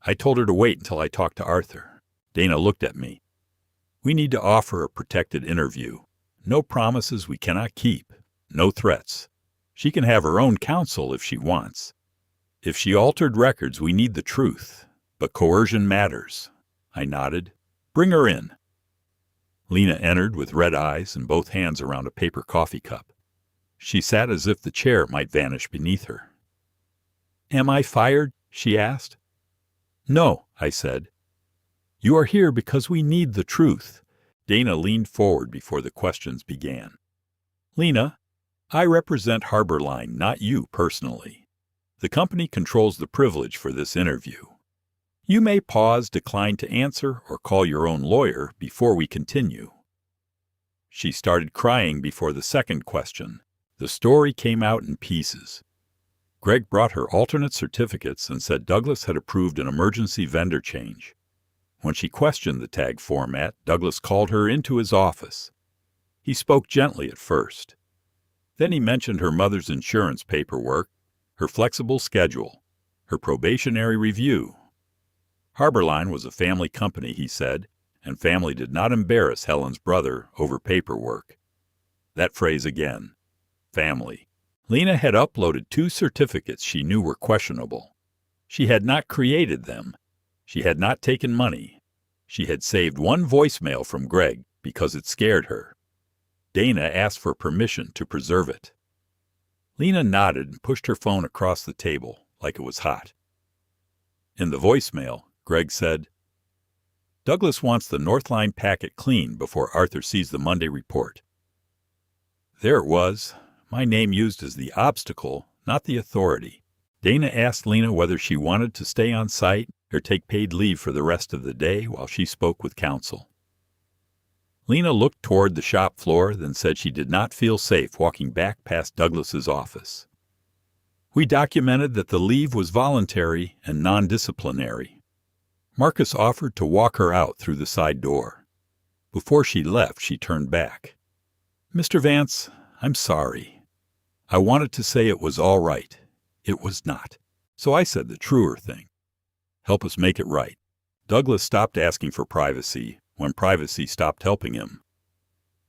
I told her to wait until I talked to Arthur. Dana looked at me. We need to offer a protected interview. No promises we cannot keep. No threats. She can have her own counsel if she wants. If she altered records, we need the truth. But coercion matters. I nodded. Bring her in. Lena entered with red eyes and both hands around a paper coffee cup. She sat as if the chair might vanish beneath her. Am I fired? She asked. No, I said. You are here because we need the truth. Dana leaned forward before the questions began. Lena, I represent Harbor Line, not you personally. The company controls the privilege for this interview. You may pause, decline to answer, or call your own lawyer before we continue. She started crying before the second question. The story came out in pieces. Greg brought her alternate certificates and said Douglas had approved an emergency vendor change. When she questioned the tag format, Douglas called her into his office. He spoke gently at first. Then he mentioned her mother's insurance paperwork, her flexible schedule, her probationary review. Harbor Line was a family company, he said, and family did not embarrass Helen's brother over paperwork. That phrase again. family. Lena had uploaded 2 certificates she knew were questionable. She had not created them. She had not taken money. She had saved 1 voicemail from Greg because it scared her. Dana asked for permission to preserve it. Lena nodded and pushed her phone across the table like it was hot. In the voicemail, Greg said, "Douglas wants the Northline packet cleaned before Arthur sees the Monday report." There it was, my name used as the obstacle, not the authority. Dana asked Lena whether she wanted to stay on site or take paid leave for the rest of the day while she spoke with counsel. Lena looked toward the shop floor, then said she did not feel safe walking back past Douglas's office. We documented that the leave was voluntary and non-disciplinary. Marcus offered to walk her out through the side door. Before she left, she turned back. "Mr. Vance, I'm sorry. I wanted to say it was all right. It was not. So I said the truer thing. Help us make it right." Douglas stopped asking for privacy when privacy stopped helping him.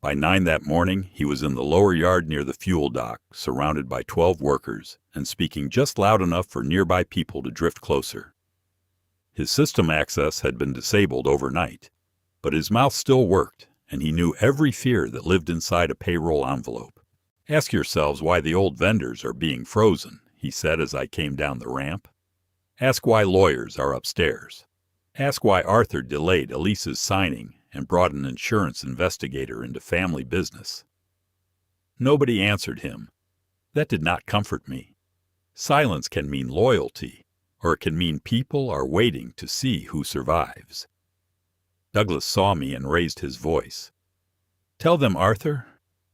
By 9 that morning, he was in the lower yard near the fuel dock, surrounded by 12 workers, and speaking just loud enough for nearby people to drift closer. His system access had been disabled overnight, but his mouth still worked, and he knew every fear that lived inside a payroll envelope. "Ask yourselves why the old vendors are being frozen," he said as I came down the ramp. "Ask why lawyers are upstairs. Ask why Arthur delayed Elise's signing and brought an insurance investigator into family business." Nobody answered him. That did not comfort me. Silence can mean loyalty, or it can mean people are waiting to see who survives. Douglas saw me and raised his voice. "Tell them, Arthur.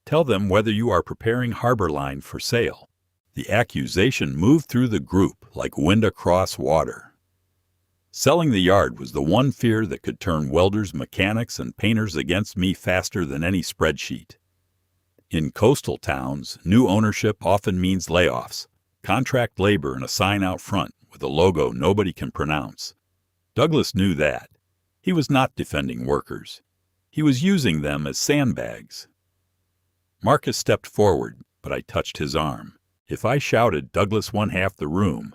Tell them whether you are preparing Harbor Line for sale." The accusation moved through the group like wind across water. Selling the yard was the one fear that could turn welders, mechanics, and painters against me faster than any spreadsheet. In coastal towns, new ownership often means layoffs, contract labor, and a sign out front with a logo nobody can pronounce. Douglas knew that. He was not defending workers. He was using them as sandbags. Marcus stepped forward, but I touched his arm. If I shouted, Douglas won half the room.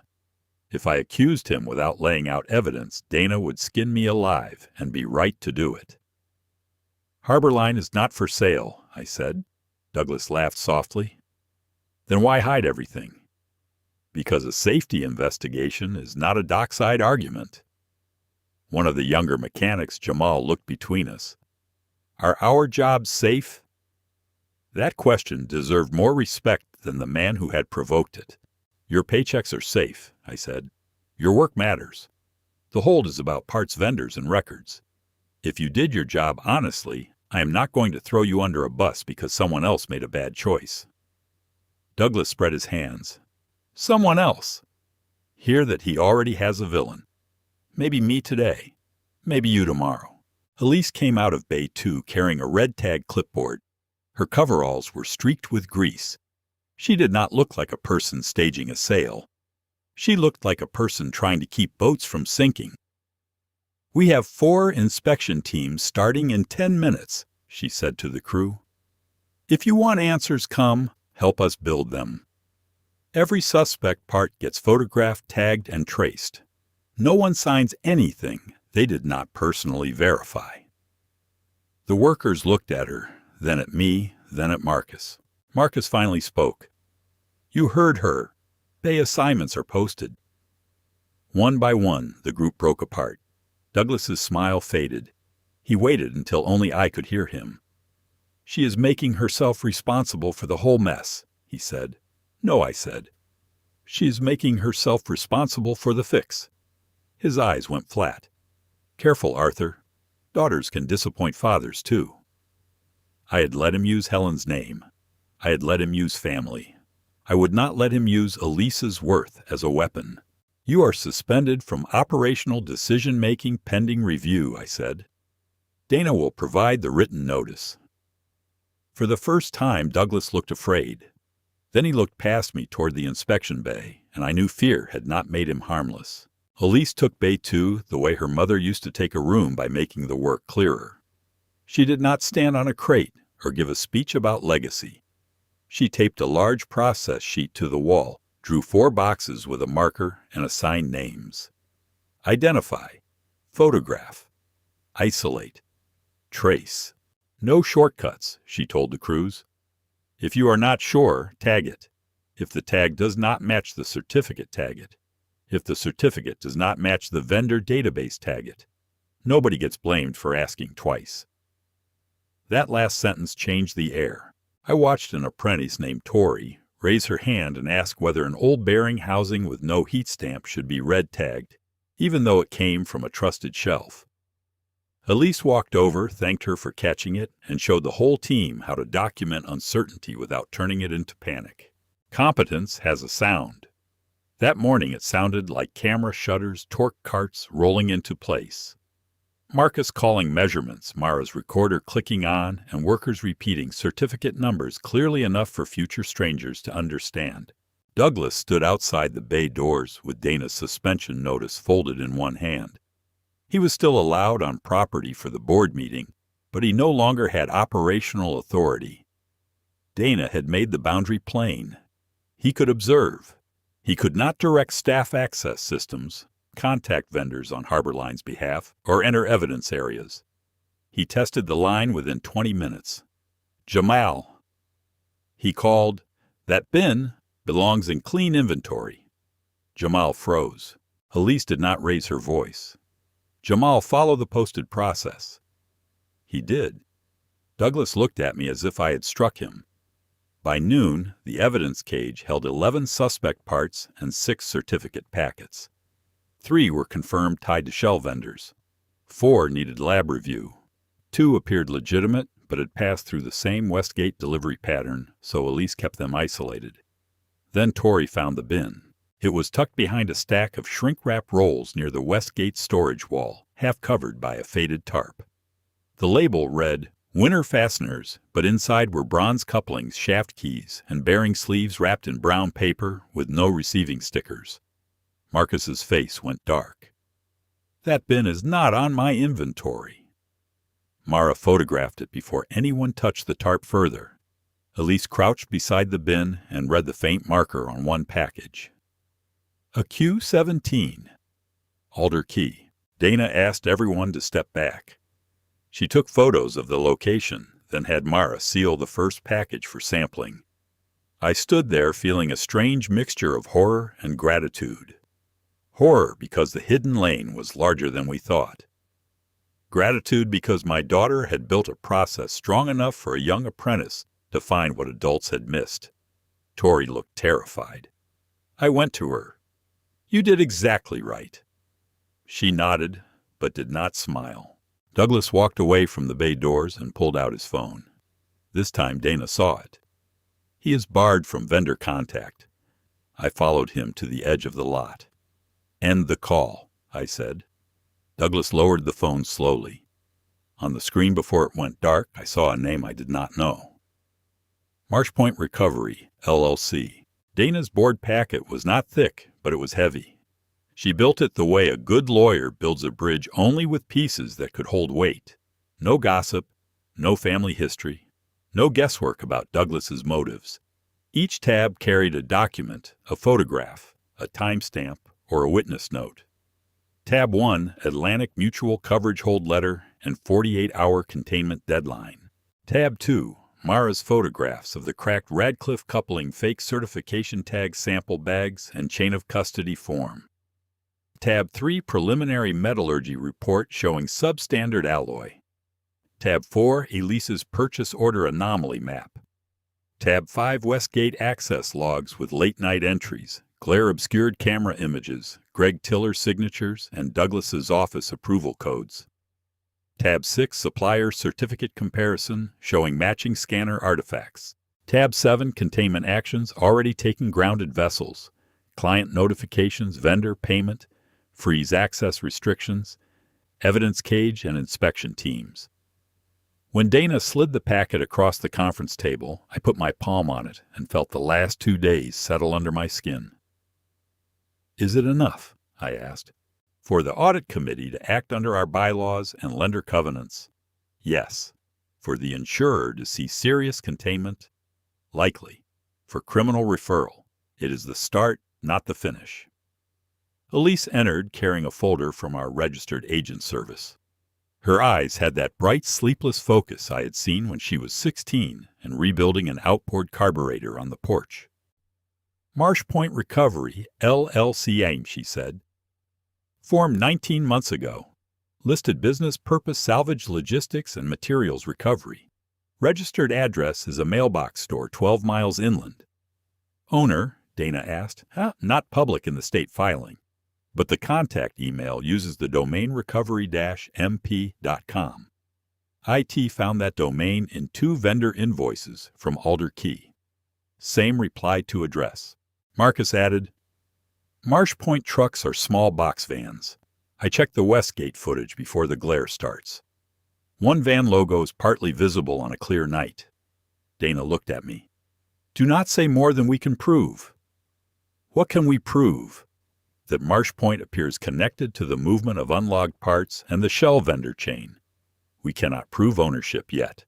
If I accused him without laying out evidence, Dana would skin me alive and be right to do it. "Harbor Line is not for sale," I said. Douglas laughed softly. "Then why hide everything?" "Because a safety investigation is not a dockside argument." One of the younger mechanics, Jamal, looked between us. "Are our jobs safe?" That question deserved more respect than the man who had provoked it. "Your paychecks are safe," I said. "Your work matters. The hold is about parts vendors and records. If you did your job honestly, I am not going to throw you under a bus because someone else made a bad choice." Douglas spread his hands. "Someone else. Hear that he already has a villain. Maybe me today. Maybe you tomorrow." Elise came out of Bay 2 carrying a red tag clipboard. Her coveralls were streaked with grease. She did not look like a person staging a sale. She looked like a person trying to keep boats from sinking. "We have 4 inspection teams starting in 10 minutes, she said to the crew. "If you want answers, come, help us build them. Every suspect part gets photographed, tagged, and traced. No one signs anything they did not personally verify." The workers looked at her, then at me, then at Marcus. Marcus finally spoke. "You heard her. Bay assignments are posted." One by one, the group broke apart. Douglas's smile faded. He waited until only I could hear him. "She is making herself responsible for the whole mess," he said. "No," I said. "She is making herself responsible for the fix." His eyes went flat. "Careful, Arthur. Daughters can disappoint fathers, too." I had let him use Helen's name. I had let him use family. I would not let him use Elise's worth as a weapon. "You are suspended from operational decision-making pending review," I said. "Dana will provide the written notice." For the first time, Douglas looked afraid. Then he looked past me toward the inspection bay, and I knew fear had not made him harmless. Elise took Bay 2 the way her mother used to take a room by making the work clearer. She did not stand on a crate or give a speech about legacy. She taped a large process sheet to the wall, drew 4 boxes with a marker, and assigned names. Identify, photograph, isolate, trace. No shortcuts, she told the crews. If you are not sure, tag it. If the tag does not match the certificate, tag it. If the certificate does not match the vendor database, tag it. Nobody gets blamed for asking twice. That last sentence changed the air. I watched an apprentice named Tori raise her hand and ask whether an old bearing housing with no heat stamp should be red tagged, even though it came from a trusted shelf. Elise walked over, thanked her for catching it, and showed the whole team how to document uncertainty without turning it into panic. Competence has a sound. That morning it sounded like camera shutters, torque carts rolling into place. Marcus calling measurements, Mara's recorder clicking on, and workers repeating certificate numbers clearly enough for future strangers to understand. Douglas stood outside the bay doors with Dana's suspension notice folded in one hand. He was still allowed on property for the board meeting, but he no longer had operational authority. Dana had made the boundary plain. He could observe. He could not direct staff access systems, contact vendors on Harborline's behalf, or enter evidence areas. He tested the line within 20 minutes. Jamal. He called, "That bin belongs in clean inventory." Jamal froze. Elise did not raise her voice. "Jamal, follow the posted process." He did. Douglas looked at me as if I had struck him. By noon, the evidence cage held 11 suspect parts and 6 certificate packets. 3 were confirmed tied to shell vendors. 4 needed lab review. 2 appeared legitimate, but had passed through the same Westgate delivery pattern, so Elise kept them isolated. Then Tori found the bin. It was tucked behind a stack of shrink-wrap rolls near the Westgate storage wall, half covered by a faded tarp. The label read, "Winter fasteners," but inside were bronze couplings, shaft keys, and bearing sleeves wrapped in brown paper with no receiving stickers. Marcus's face went dark. "That bin is not on my inventory." Mara photographed it before anyone touched the tarp further. Elise crouched beside the bin and read the faint marker on one package. A Q-17. Alder key. Dana asked everyone to step back. She took photos of the location, then had Mara seal the first package for sampling. I stood there feeling a strange mixture of horror and gratitude. Horror because the hidden lane was larger than we thought. Gratitude because my daughter had built a process strong enough for a young apprentice to find what adults had missed. Tori looked terrified. I went to her. "You did exactly right." She nodded, but did not smile. Douglas walked away from the bay doors and pulled out his phone. This time Dana saw it. He is barred from vendor contact. I followed him to the edge of the lot. "End the call," I said. Douglas lowered the phone slowly. On the screen before it went dark, I saw a name I did not know. Marshpoint Recovery, LLC. Dana's board packet was not thick, but it was heavy. She built it the way a good lawyer builds a bridge, only with pieces that could hold weight. No gossip, no family history, no guesswork about Douglas's motives. Each tab carried a document, a photograph, a timestamp, or a witness note. Tab 1, Atlantic Mutual Coverage Hold Letter and 48-hour containment deadline. Tab 2, Mara's photographs of the cracked Radcliffe coupling fake certification tag sample bags and chain of custody form. Tab 3, Preliminary Metallurgy Report showing substandard alloy. Tab 4, Elise's Purchase Order Anomaly Map. Tab 5, Westgate Access Logs with late-night entries, glare-obscured camera images, Greg Tiller's signatures, and Douglas's office approval codes. Tab 6, Supplier Certificate Comparison showing matching scanner artifacts. Tab 7, Containment Actions already taking grounded vessels, client notifications, vendor payment, freeze access restrictions, evidence cage, and inspection teams. When Dana slid the packet across the conference table, I put my palm on it and felt the last 2 days settle under my skin. "Is it enough?" I asked. "For the audit committee to act under our bylaws and lender covenants?" "Yes." "For the insurer to see serious containment?" Likely. For criminal referral. It is the start, not the finish. Elise entered carrying a folder from our registered agent service. Her eyes had that bright, sleepless focus I had seen when she was 16 and rebuilding an outboard carburetor on the porch. Marsh Point Recovery, LLC AIM, she said. Formed 19 months ago. Listed business purpose salvage logistics and materials recovery. Registered address is a mailbox store 12 miles inland. Owner, Dana asked, not public in the state filing, but the contact email uses the domain recovery-mp.com. IT found that domain in 2 vendor invoices from Alder Key. Same reply to address. Marcus added, Marsh Point trucks are small box vans. I checked the Westgate footage before the glare starts. One van logo is partly visible on a clear night. Dana looked at me. Do not say more than we can prove. What can we prove? That Marsh Point appears connected to the movement of unlogged parts and the shell vendor chain. We cannot prove ownership yet.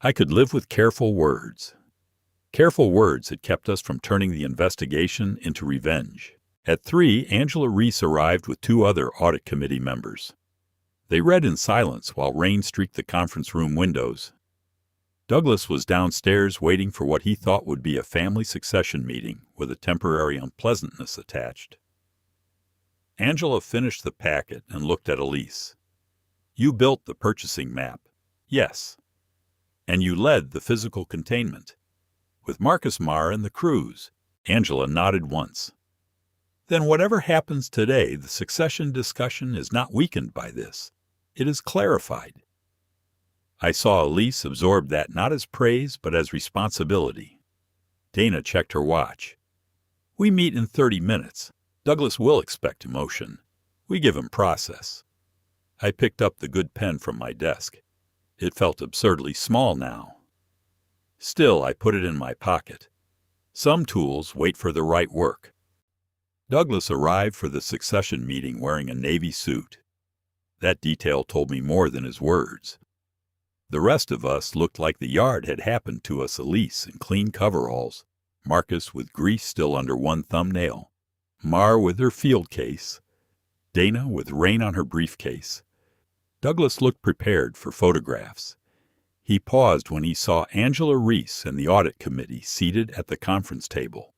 I could live with careful words. Careful words had kept us from turning the investigation into revenge. At 3, Angela Reese arrived with 2 other audit committee members. They read in silence while rain streaked the conference room windows. Douglas was downstairs waiting for what he thought would be a family succession meeting with a temporary unpleasantness attached. Angela finished the packet and looked at Elise. You built the purchasing map. Yes. And you led the physical containment. With Marcus Marr and the crews. Angela nodded once. Then whatever happens today, the succession discussion is not weakened by this. It is clarified. I saw Elise absorb that not as praise, but as responsibility. Dana checked her watch. We meet in 30 minutes. Douglas will expect emotion. We give him process. I picked up the good pen from my desk. It felt absurdly small now. Still, I put it in my pocket. Some tools wait for the right work. Douglas arrived for the succession meeting wearing a navy suit. That detail told me more than his words. The rest of us looked like the yard had happened to us. Elise in clean coveralls, Marcus with grease still under one thumbnail, Mar with her field case, Dana with rain on her briefcase. Douglas looked prepared for photographs. He paused when he saw Angela Reese and the audit committee seated at the conference table.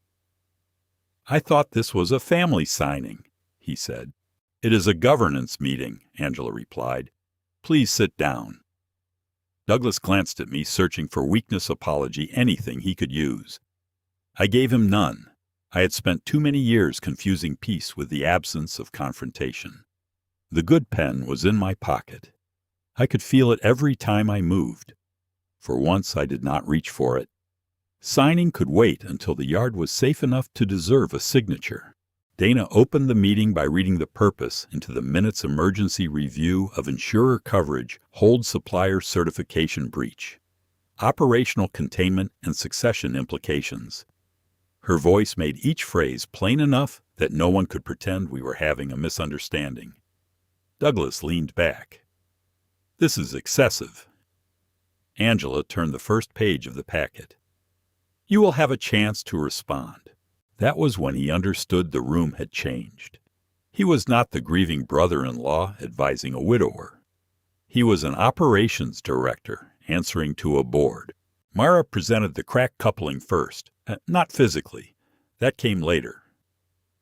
I thought this was a family signing, he said. It is a governance meeting, Angela replied. Please sit down. Douglas glanced at me, searching for weakness, apology, anything he could use. I gave him none. I had spent too many years confusing peace with the absence of confrontation. The good pen was in my pocket. I could feel it every time I moved. For once I did not reach for it. Signing could wait until the yard was safe enough to deserve a signature. Dana opened the meeting by reading the purpose into the minutes emergency review of insurer coverage hold supplier certification breach. Operational containment and succession implications. Her voice made each phrase plain enough that no one could pretend we were having a misunderstanding. Douglas leaned back. This is excessive. Angela turned the first page of the packet. You will have a chance to respond. That was when he understood the room had changed. He was not the grieving brother-in-law advising a widower. He was an operations director answering to a board. Mara presented the crack coupling first, not physically. That came later.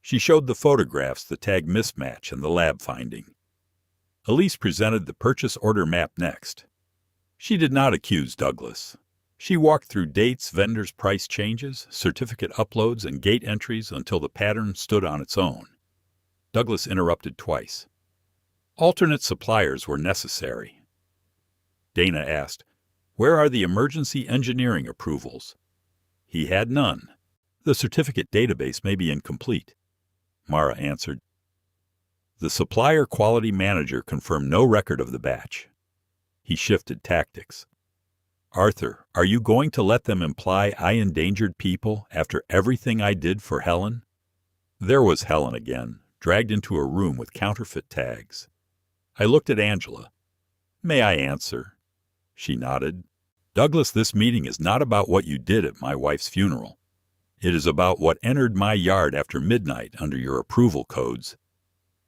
She showed the photographs, the tag mismatch, and the lab finding. Elise presented the purchase order map next. She did not accuse Douglas. She walked through dates, vendors' price changes, certificate uploads, and gate entries until the pattern stood on its own. Douglas interrupted twice. Alternate suppliers were necessary. Dana asked, "Where are the emergency engineering approvals?" He had none. The certificate database may be incomplete. Mara answered. The supplier quality manager confirmed no record of the batch. He shifted tactics. Arthur, are you going to let them imply I endangered people after everything I did for Helen? There was Helen again, dragged into a room with counterfeit tags. I looked at Angela. May I answer? She nodded. Douglas, this meeting is not about what you did at my wife's funeral. It is about what entered my yard after midnight under your approval codes.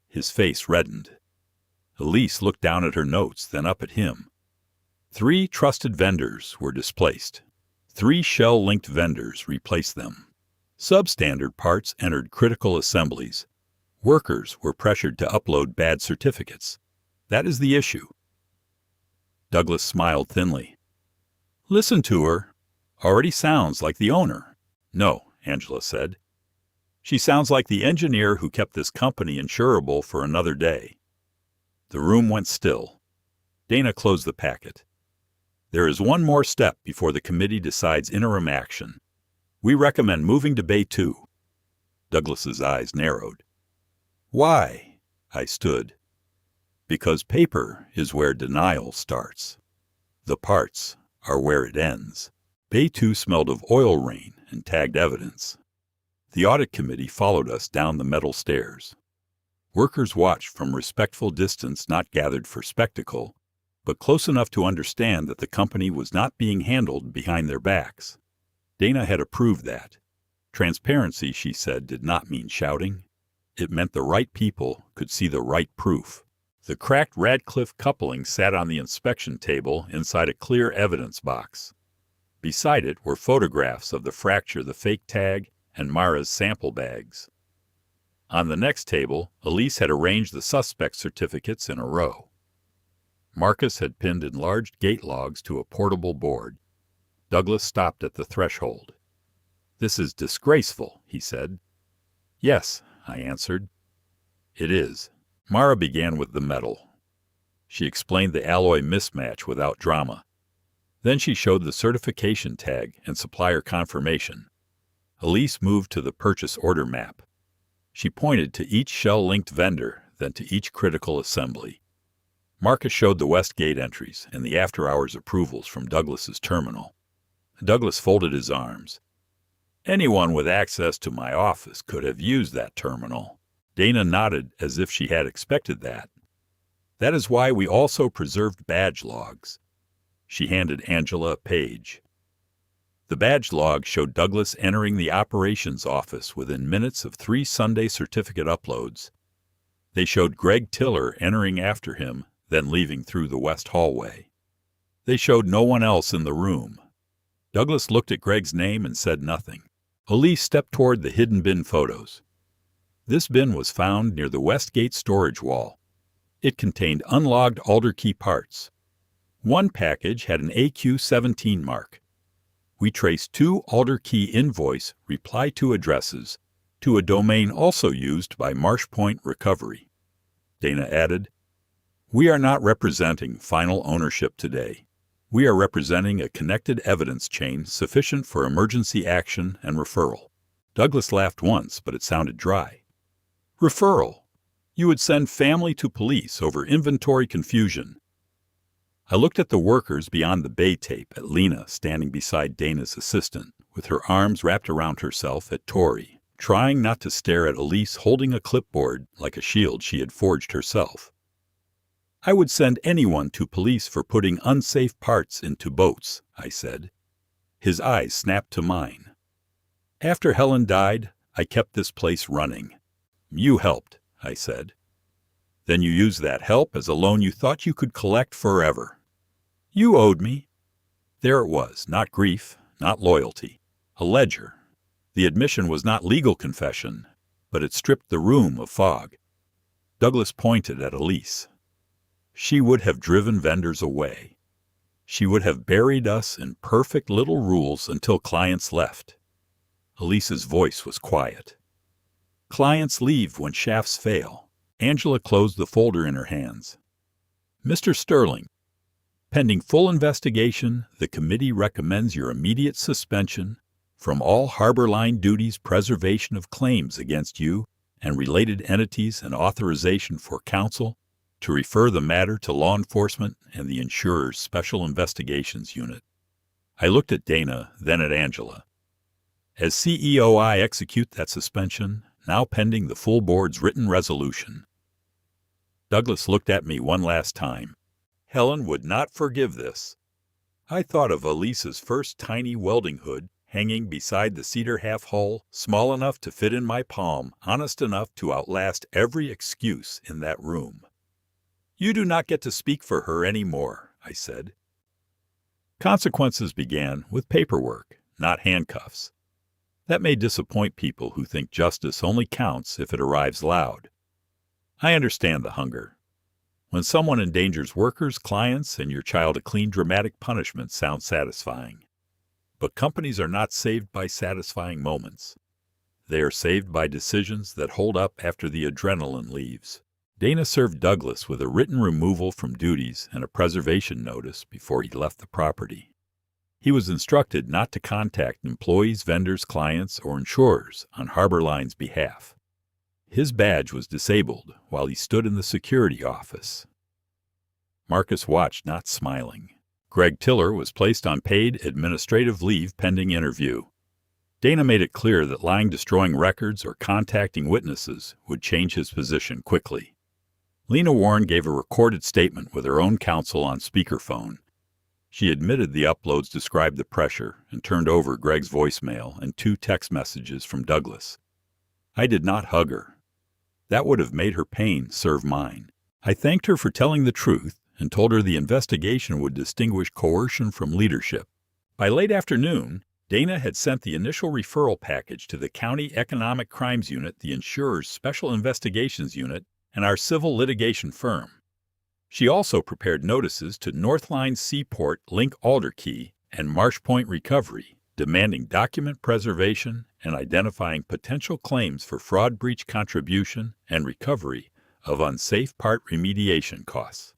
His face reddened. Elise looked down at her notes, then up at him. 3 trusted vendors were displaced. 3 shell-linked vendors replaced them. Substandard parts entered critical assemblies. Workers were pressured to upload bad certificates. That is the issue. Douglas smiled thinly. Listen to her. Already sounds like the owner. No, Angela said. She sounds like the engineer who kept this company insurable for another day. The room went still. Dana closed the packet. There is one more step before the committee decides interim action. We recommend moving to Bay 2. Douglas's eyes narrowed. Why? I stood. Because paper is where denial starts. The parts are where it ends. Bay 2 smelled of oil rain and tagged evidence. The audit committee followed us down the metal stairs. Workers watched from respectful distance, not gathered for spectacle, but close enough to understand that the company was not being handled behind their backs. Dana had approved that. Transparency, she said, did not mean shouting. It meant the right people could see the right proof. The cracked Radcliffe coupling sat on the inspection table inside a clear evidence box. Beside it were photographs of the fracture, the fake tag, and Mara's sample bags. On the next table, Elise had arranged the suspect certificates in a row. Marcus had pinned enlarged gate logs to a portable board. Douglas stopped at the threshold. This is disgraceful, he said. Yes, I answered. It is. Mara began with the metal. She explained the alloy mismatch without drama. Then she showed the certification tag and supplier confirmation. Elise moved to the purchase order map. She pointed to each shell-linked vendor, then to each critical assembly. Marcus showed the West Gate entries and the after-hours approvals from Douglas's terminal. Douglas folded his arms. Anyone with access to my office could have used that terminal. Dana nodded as if she had expected that. That is why we also preserved badge logs. She handed Angela a page. The badge log showed Douglas entering the operations office within minutes of 3 Sunday certificate uploads. They showed Greg Tiller entering after him, then leaving through the west hallway. They showed no one else in the room. Douglas looked at Greg's name and said nothing. Elise stepped toward the hidden bin photos. This bin was found near the West Gate storage wall. It contained unlogged alder key parts. One package had an AQ-17 mark. We traced 2 alder key invoice reply to addresses to a domain also used by Marshpoint Recovery. Dana added, We are not representing final ownership today. We are representing a connected evidence chain sufficient for emergency action and referral. Douglas laughed once, but it sounded dry. Referral. You would send family to police over inventory confusion. I looked at the workers beyond the bay tape at Lena standing beside Dana's assistant, with her arms wrapped around herself, at Tori, trying not to stare at Elise holding a clipboard like a shield she had forged herself. I would send anyone to police for putting unsafe parts into boats, I said. His eyes snapped to mine. After Helen died, I kept this place running. You helped, I said. Then you used that help as a loan you thought you could collect forever. You owed me. There it was, not grief, not loyalty. A ledger. The admission was not legal confession, but it stripped the room of fog. Douglas pointed at Elise. She would have driven vendors away. She would have buried us in perfect little rules until clients left. Elise's voice was quiet. Clients leave when shafts fail. Angela closed the folder in her hands. Mr. Sterling, pending full investigation, the committee recommends your immediate suspension from all harbor line duties, preservation of claims against you and related entities, and authorization for counsel to refer the matter to law enforcement and the insurer's Special Investigations Unit. I looked at Dana, then at Angela. As CEO, I execute that suspension, now pending the full board's written resolution. Douglas looked at me one last time. Helen would not forgive this. I thought of Elise's first tiny welding hood hanging beside the cedar half-hull, small enough to fit in my palm, honest enough to outlast every excuse in that room. "You do not get to speak for her any more," I said. Consequences began with paperwork, not handcuffs. That may disappoint people who think justice only counts if it arrives loud. I understand the hunger. When someone endangers workers, clients, and your child, a clean, dramatic punishment sounds satisfying. But companies are not saved by satisfying moments. They are saved by decisions that hold up after the adrenaline leaves. Dana served Douglas with a written removal from duties and a preservation notice before he left the property. He was instructed not to contact employees, vendors, clients, or insurers on Harbor Line's behalf. His badge was disabled while he stood in the security office. Marcus watched, not smiling. Greg Tiller was placed on paid administrative leave pending interview. Dana made it clear that lying, destroying records, or contacting witnesses would change his position quickly. Lena Warren gave a recorded statement with her own counsel on speakerphone. She admitted the uploads described the pressure and turned over Greg's voicemail and 2 text messages from Douglas. I did not hug her. That would have made her pain serve mine. I thanked her for telling the truth and told her the investigation would distinguish coercion from leadership. By late afternoon, Dana had sent the initial referral package to the County Economic Crimes Unit, the insurer's Special Investigations Unit, and our civil litigation firm. She also prepared notices to Northline Seaport, Link Alderkey, and Marsh Point Recovery, demanding document preservation and identifying potential claims for fraud, breach, contribution, and recovery of unsafe part remediation costs.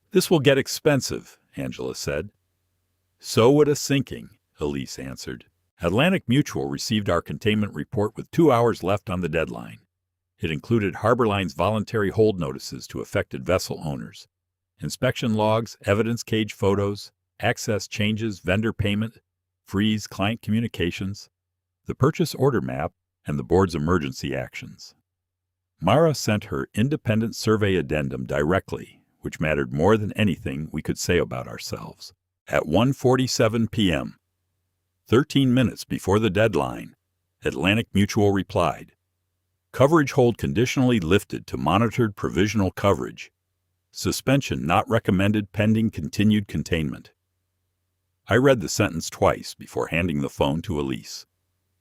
"This will get expensive," Angela said. "So would a sinking," Elise answered. Atlantic Mutual received our containment report with 2 hours left on the deadline. It included Harbor Line's voluntary hold notices to affected vessel owners, inspection logs, evidence cage photos, access changes, vendor payment, freeze, client communications, the purchase order map, and the board's emergency actions. Mara sent her independent survey addendum directly, which mattered more than anything we could say about ourselves. At 1:47 p.m., 13 minutes before the deadline, Atlantic Mutual replied, "Coverage hold conditionally lifted to monitored provisional coverage. Suspension not recommended pending continued containment." I read the sentence twice before handing the phone to Elise.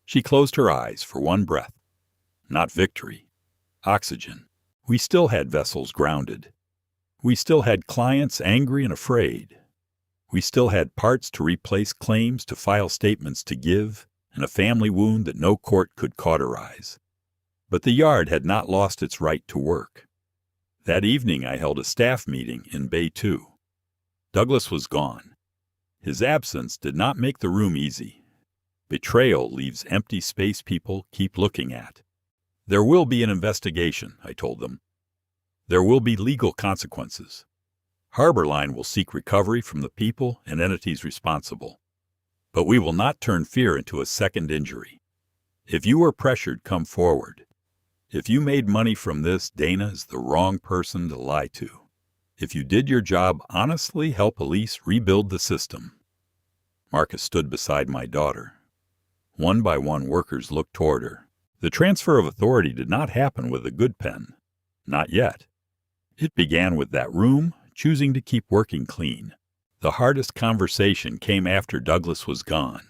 She closed her eyes for one breath. Not victory. Oxygen. We still had vessels grounded. We still had clients angry and afraid. We still had parts to replace, claims to file, statements to give, and a family wound that no court could cauterize. But the yard had not lost its right to work. That evening I held a staff meeting in Bay 2. Douglas was gone. His absence did not make the room easy. Betrayal leaves empty space people keep looking at. There will be an investigation, I told them. There will be legal consequences. Harbor Line will seek recovery from the people and entities responsible. But we will not turn fear into a second injury. If you were pressured, come forward. If you made money from this, Dana is the wrong person to lie to. If you did your job honestly, help Elise rebuild the system. Marcus stood beside my daughter. One by one, workers looked toward her. The transfer of authority did not happen with a good pen. Not yet. It began with that room choosing to keep working clean. The hardest conversation came after Douglas was gone.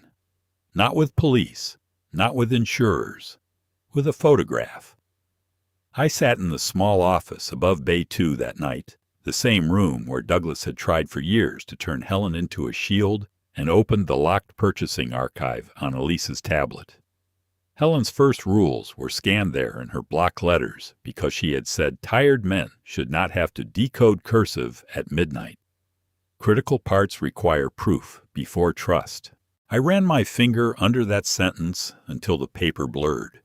Not with police, not with insurers, with a photograph. I sat in the small office above Bay 2 that night, the same room where Douglas had tried for years to turn Helen into a shield and opened the locked purchasing archive on Elise's tablet. Helen's first rules were scanned there in her block letters because she had said tired men should not have to decode cursive at midnight. Critical parts require proof before trust. I ran my finger under that sentence until the paper blurred.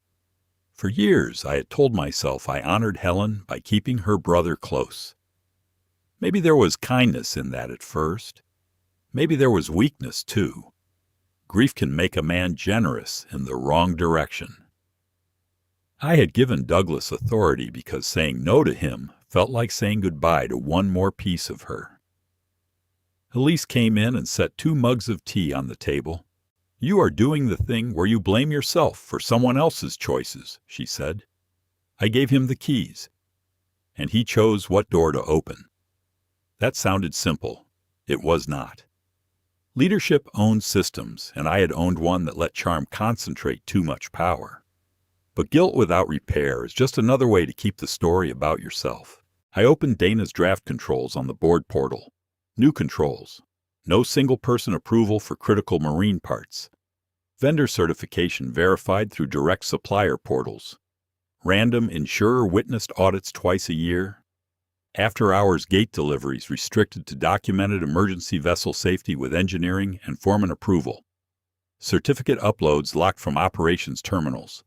For years I had told myself I honored Helen by keeping her brother close. Maybe there was kindness in that at first. Maybe there was weakness too. Grief can make a man generous in the wrong direction. I had given Douglas authority because saying no to him felt like saying goodbye to one more piece of her. Elise came in and set 2 mugs of tea on the table. "You are doing the thing where you blame yourself for someone else's choices," she said. I gave him the keys, and he chose what door to open. That sounded simple. It was not. Leadership owned systems, and I had owned one that let charm concentrate too much power. But guilt without repair is just another way to keep the story about yourself. I opened Dana's draft controls on the board portal. New controls. No single-person approval for critical marine parts. Vendor certification verified through direct supplier portals. Random insurer witnessed audits twice a year. After-hours gate deliveries restricted to documented emergency vessel safety with engineering and foreman approval. Certificate uploads locked from operations terminals.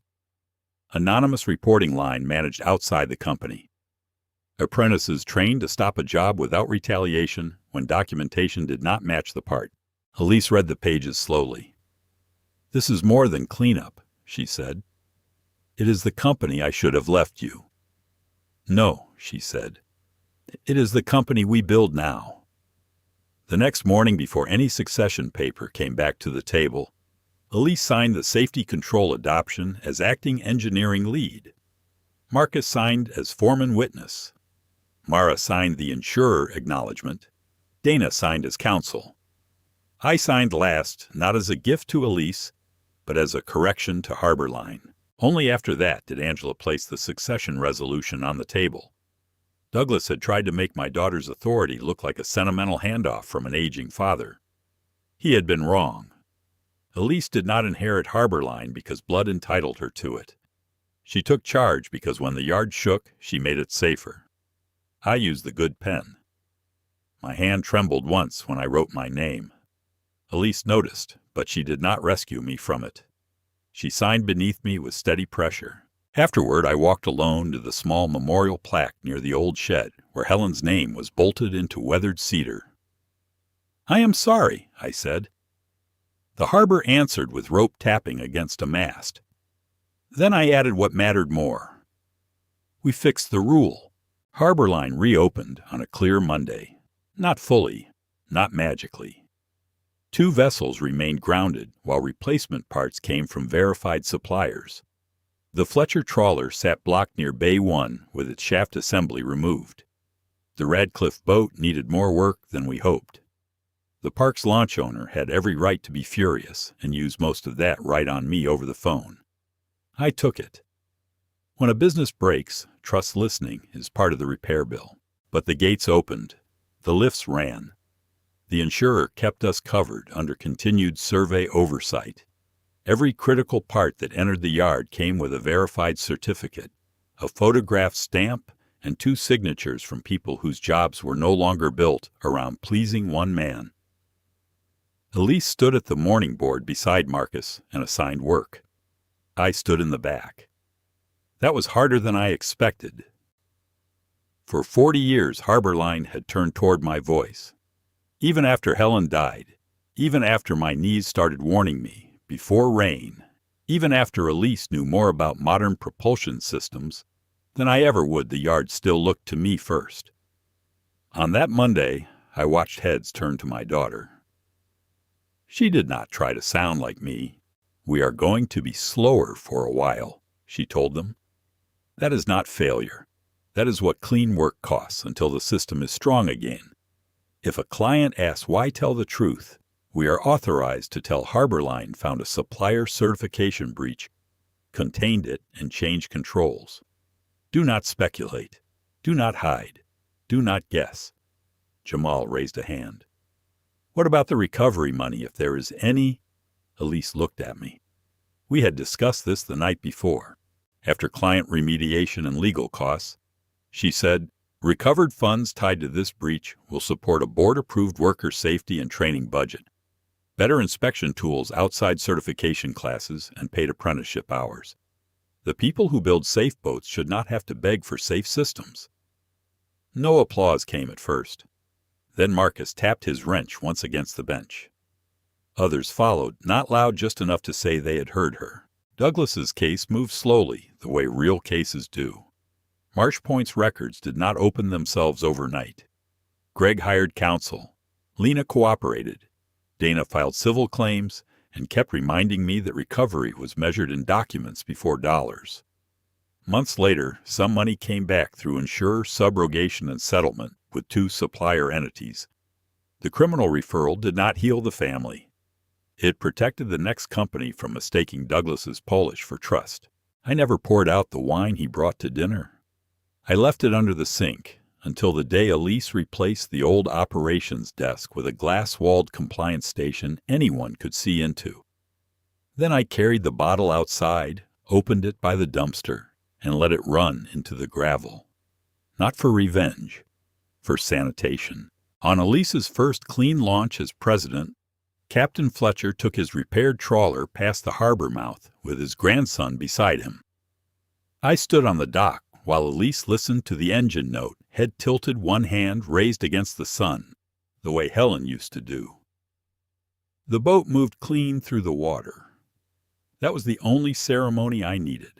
Anonymous reporting line managed outside the company. Apprentices trained to stop a job without retaliation when documentation did not match the part. Elise read the pages slowly. "This is more than cleanup," she said. "It is the company I should have left you." "No," she said. "It is the company we build now." The next morning, before any succession paper came back to the table, Elise signed the safety control adoption as acting engineering lead. Marcus signed as foreman witness. Mara signed the insurer acknowledgement. Dana signed as counsel. I signed last, not as a gift to Elise, but as a correction to Harbor Line. Only after that did Angela place the succession resolution on the table. Douglas had tried to make my daughter's authority look like a sentimental handoff from an aging father. He had been wrong. Elise did not inherit Harbor Line because blood entitled her to it. She took charge because when the yard shook, she made it safer. I used the good pen. My hand trembled once when I wrote my name. Elise noticed, but she did not rescue me from it. She signed beneath me with steady pressure. Afterward, I walked alone to the small memorial plaque near the old shed where Helen's name was bolted into weathered cedar. "I am sorry," I said. The harbor answered with rope tapping against a mast. Then I added what mattered more. We fixed the rule. Harbor Line reopened on a clear Monday. Not fully, not magically. 2 vessels remained grounded while replacement parts came from verified suppliers. The Fletcher trawler sat blocked near Bay 1 with its shaft assembly removed. The Radcliffe boat needed more work than we hoped. The park's launch owner had every right to be furious and used most of that right on me over the phone. I took it. When a business breaks, trust listening is part of the repair bill. But the gates opened. The lifts ran. The insurer kept us covered under continued survey oversight. Every critical part that entered the yard came with a verified certificate, a photographed stamp, and 2 signatures from people whose jobs were no longer built around pleasing one man. Elise stood at the morning board beside Marcus and assigned work. I stood in the back. That was harder than I expected. For 40 years, Harbor Line had turned toward my voice. Even after Helen died, even after my knees started warning me, before rain, even after Elise knew more about modern propulsion systems than I ever would, the yard still looked to me first. On that Monday, I watched heads turn to my daughter. She did not try to sound like me. "We are going to be slower for a while," she told them. That is not failure. That is what clean work costs until the system is strong again. If a client asks why tell the truth, we are authorized to tell Harbor Line found a supplier certification breach, contained it, and changed controls. Do not speculate. Do not hide. Do not guess. Jamal raised a hand. "What about the recovery money if there is any?" Elise looked at me. We had discussed this the night before. After client remediation and legal costs, she said, "Recovered funds tied to this breach will support a board-approved worker safety and training budget, better inspection tools outside certification classes, and paid apprenticeship hours. The people who build safe boats should not have to beg for safe systems." No applause came at first. Then Marcus tapped his wrench once against the bench. Others followed, not loud, just enough to say they had heard her. Douglas's case moved slowly, the way real cases do. Marsh Point's records did not open themselves overnight. Greg hired counsel. Lena cooperated. Dana filed civil claims and kept reminding me that recovery was measured in documents before dollars. Months later, some money came back through insurer subrogation and settlement with 2 supplier entities. The criminal referral did not heal the family. It protected the next company from mistaking Douglas's Polish for trust. I never poured out the wine he brought to dinner. I left it under the sink until the day Elise replaced the old operations desk with a glass-walled compliance station anyone could see into. Then I carried the bottle outside, opened it by the dumpster, and let it run into the gravel. Not for revenge, for sanitation. On Elise's first clean launch as president, Captain Fletcher took his repaired trawler past the harbor mouth with his grandson beside him. I stood on the dock while Elise listened to the engine note, head tilted, one hand raised against the sun, the way Helen used to do. The boat moved clean through the water. That was the only ceremony I needed.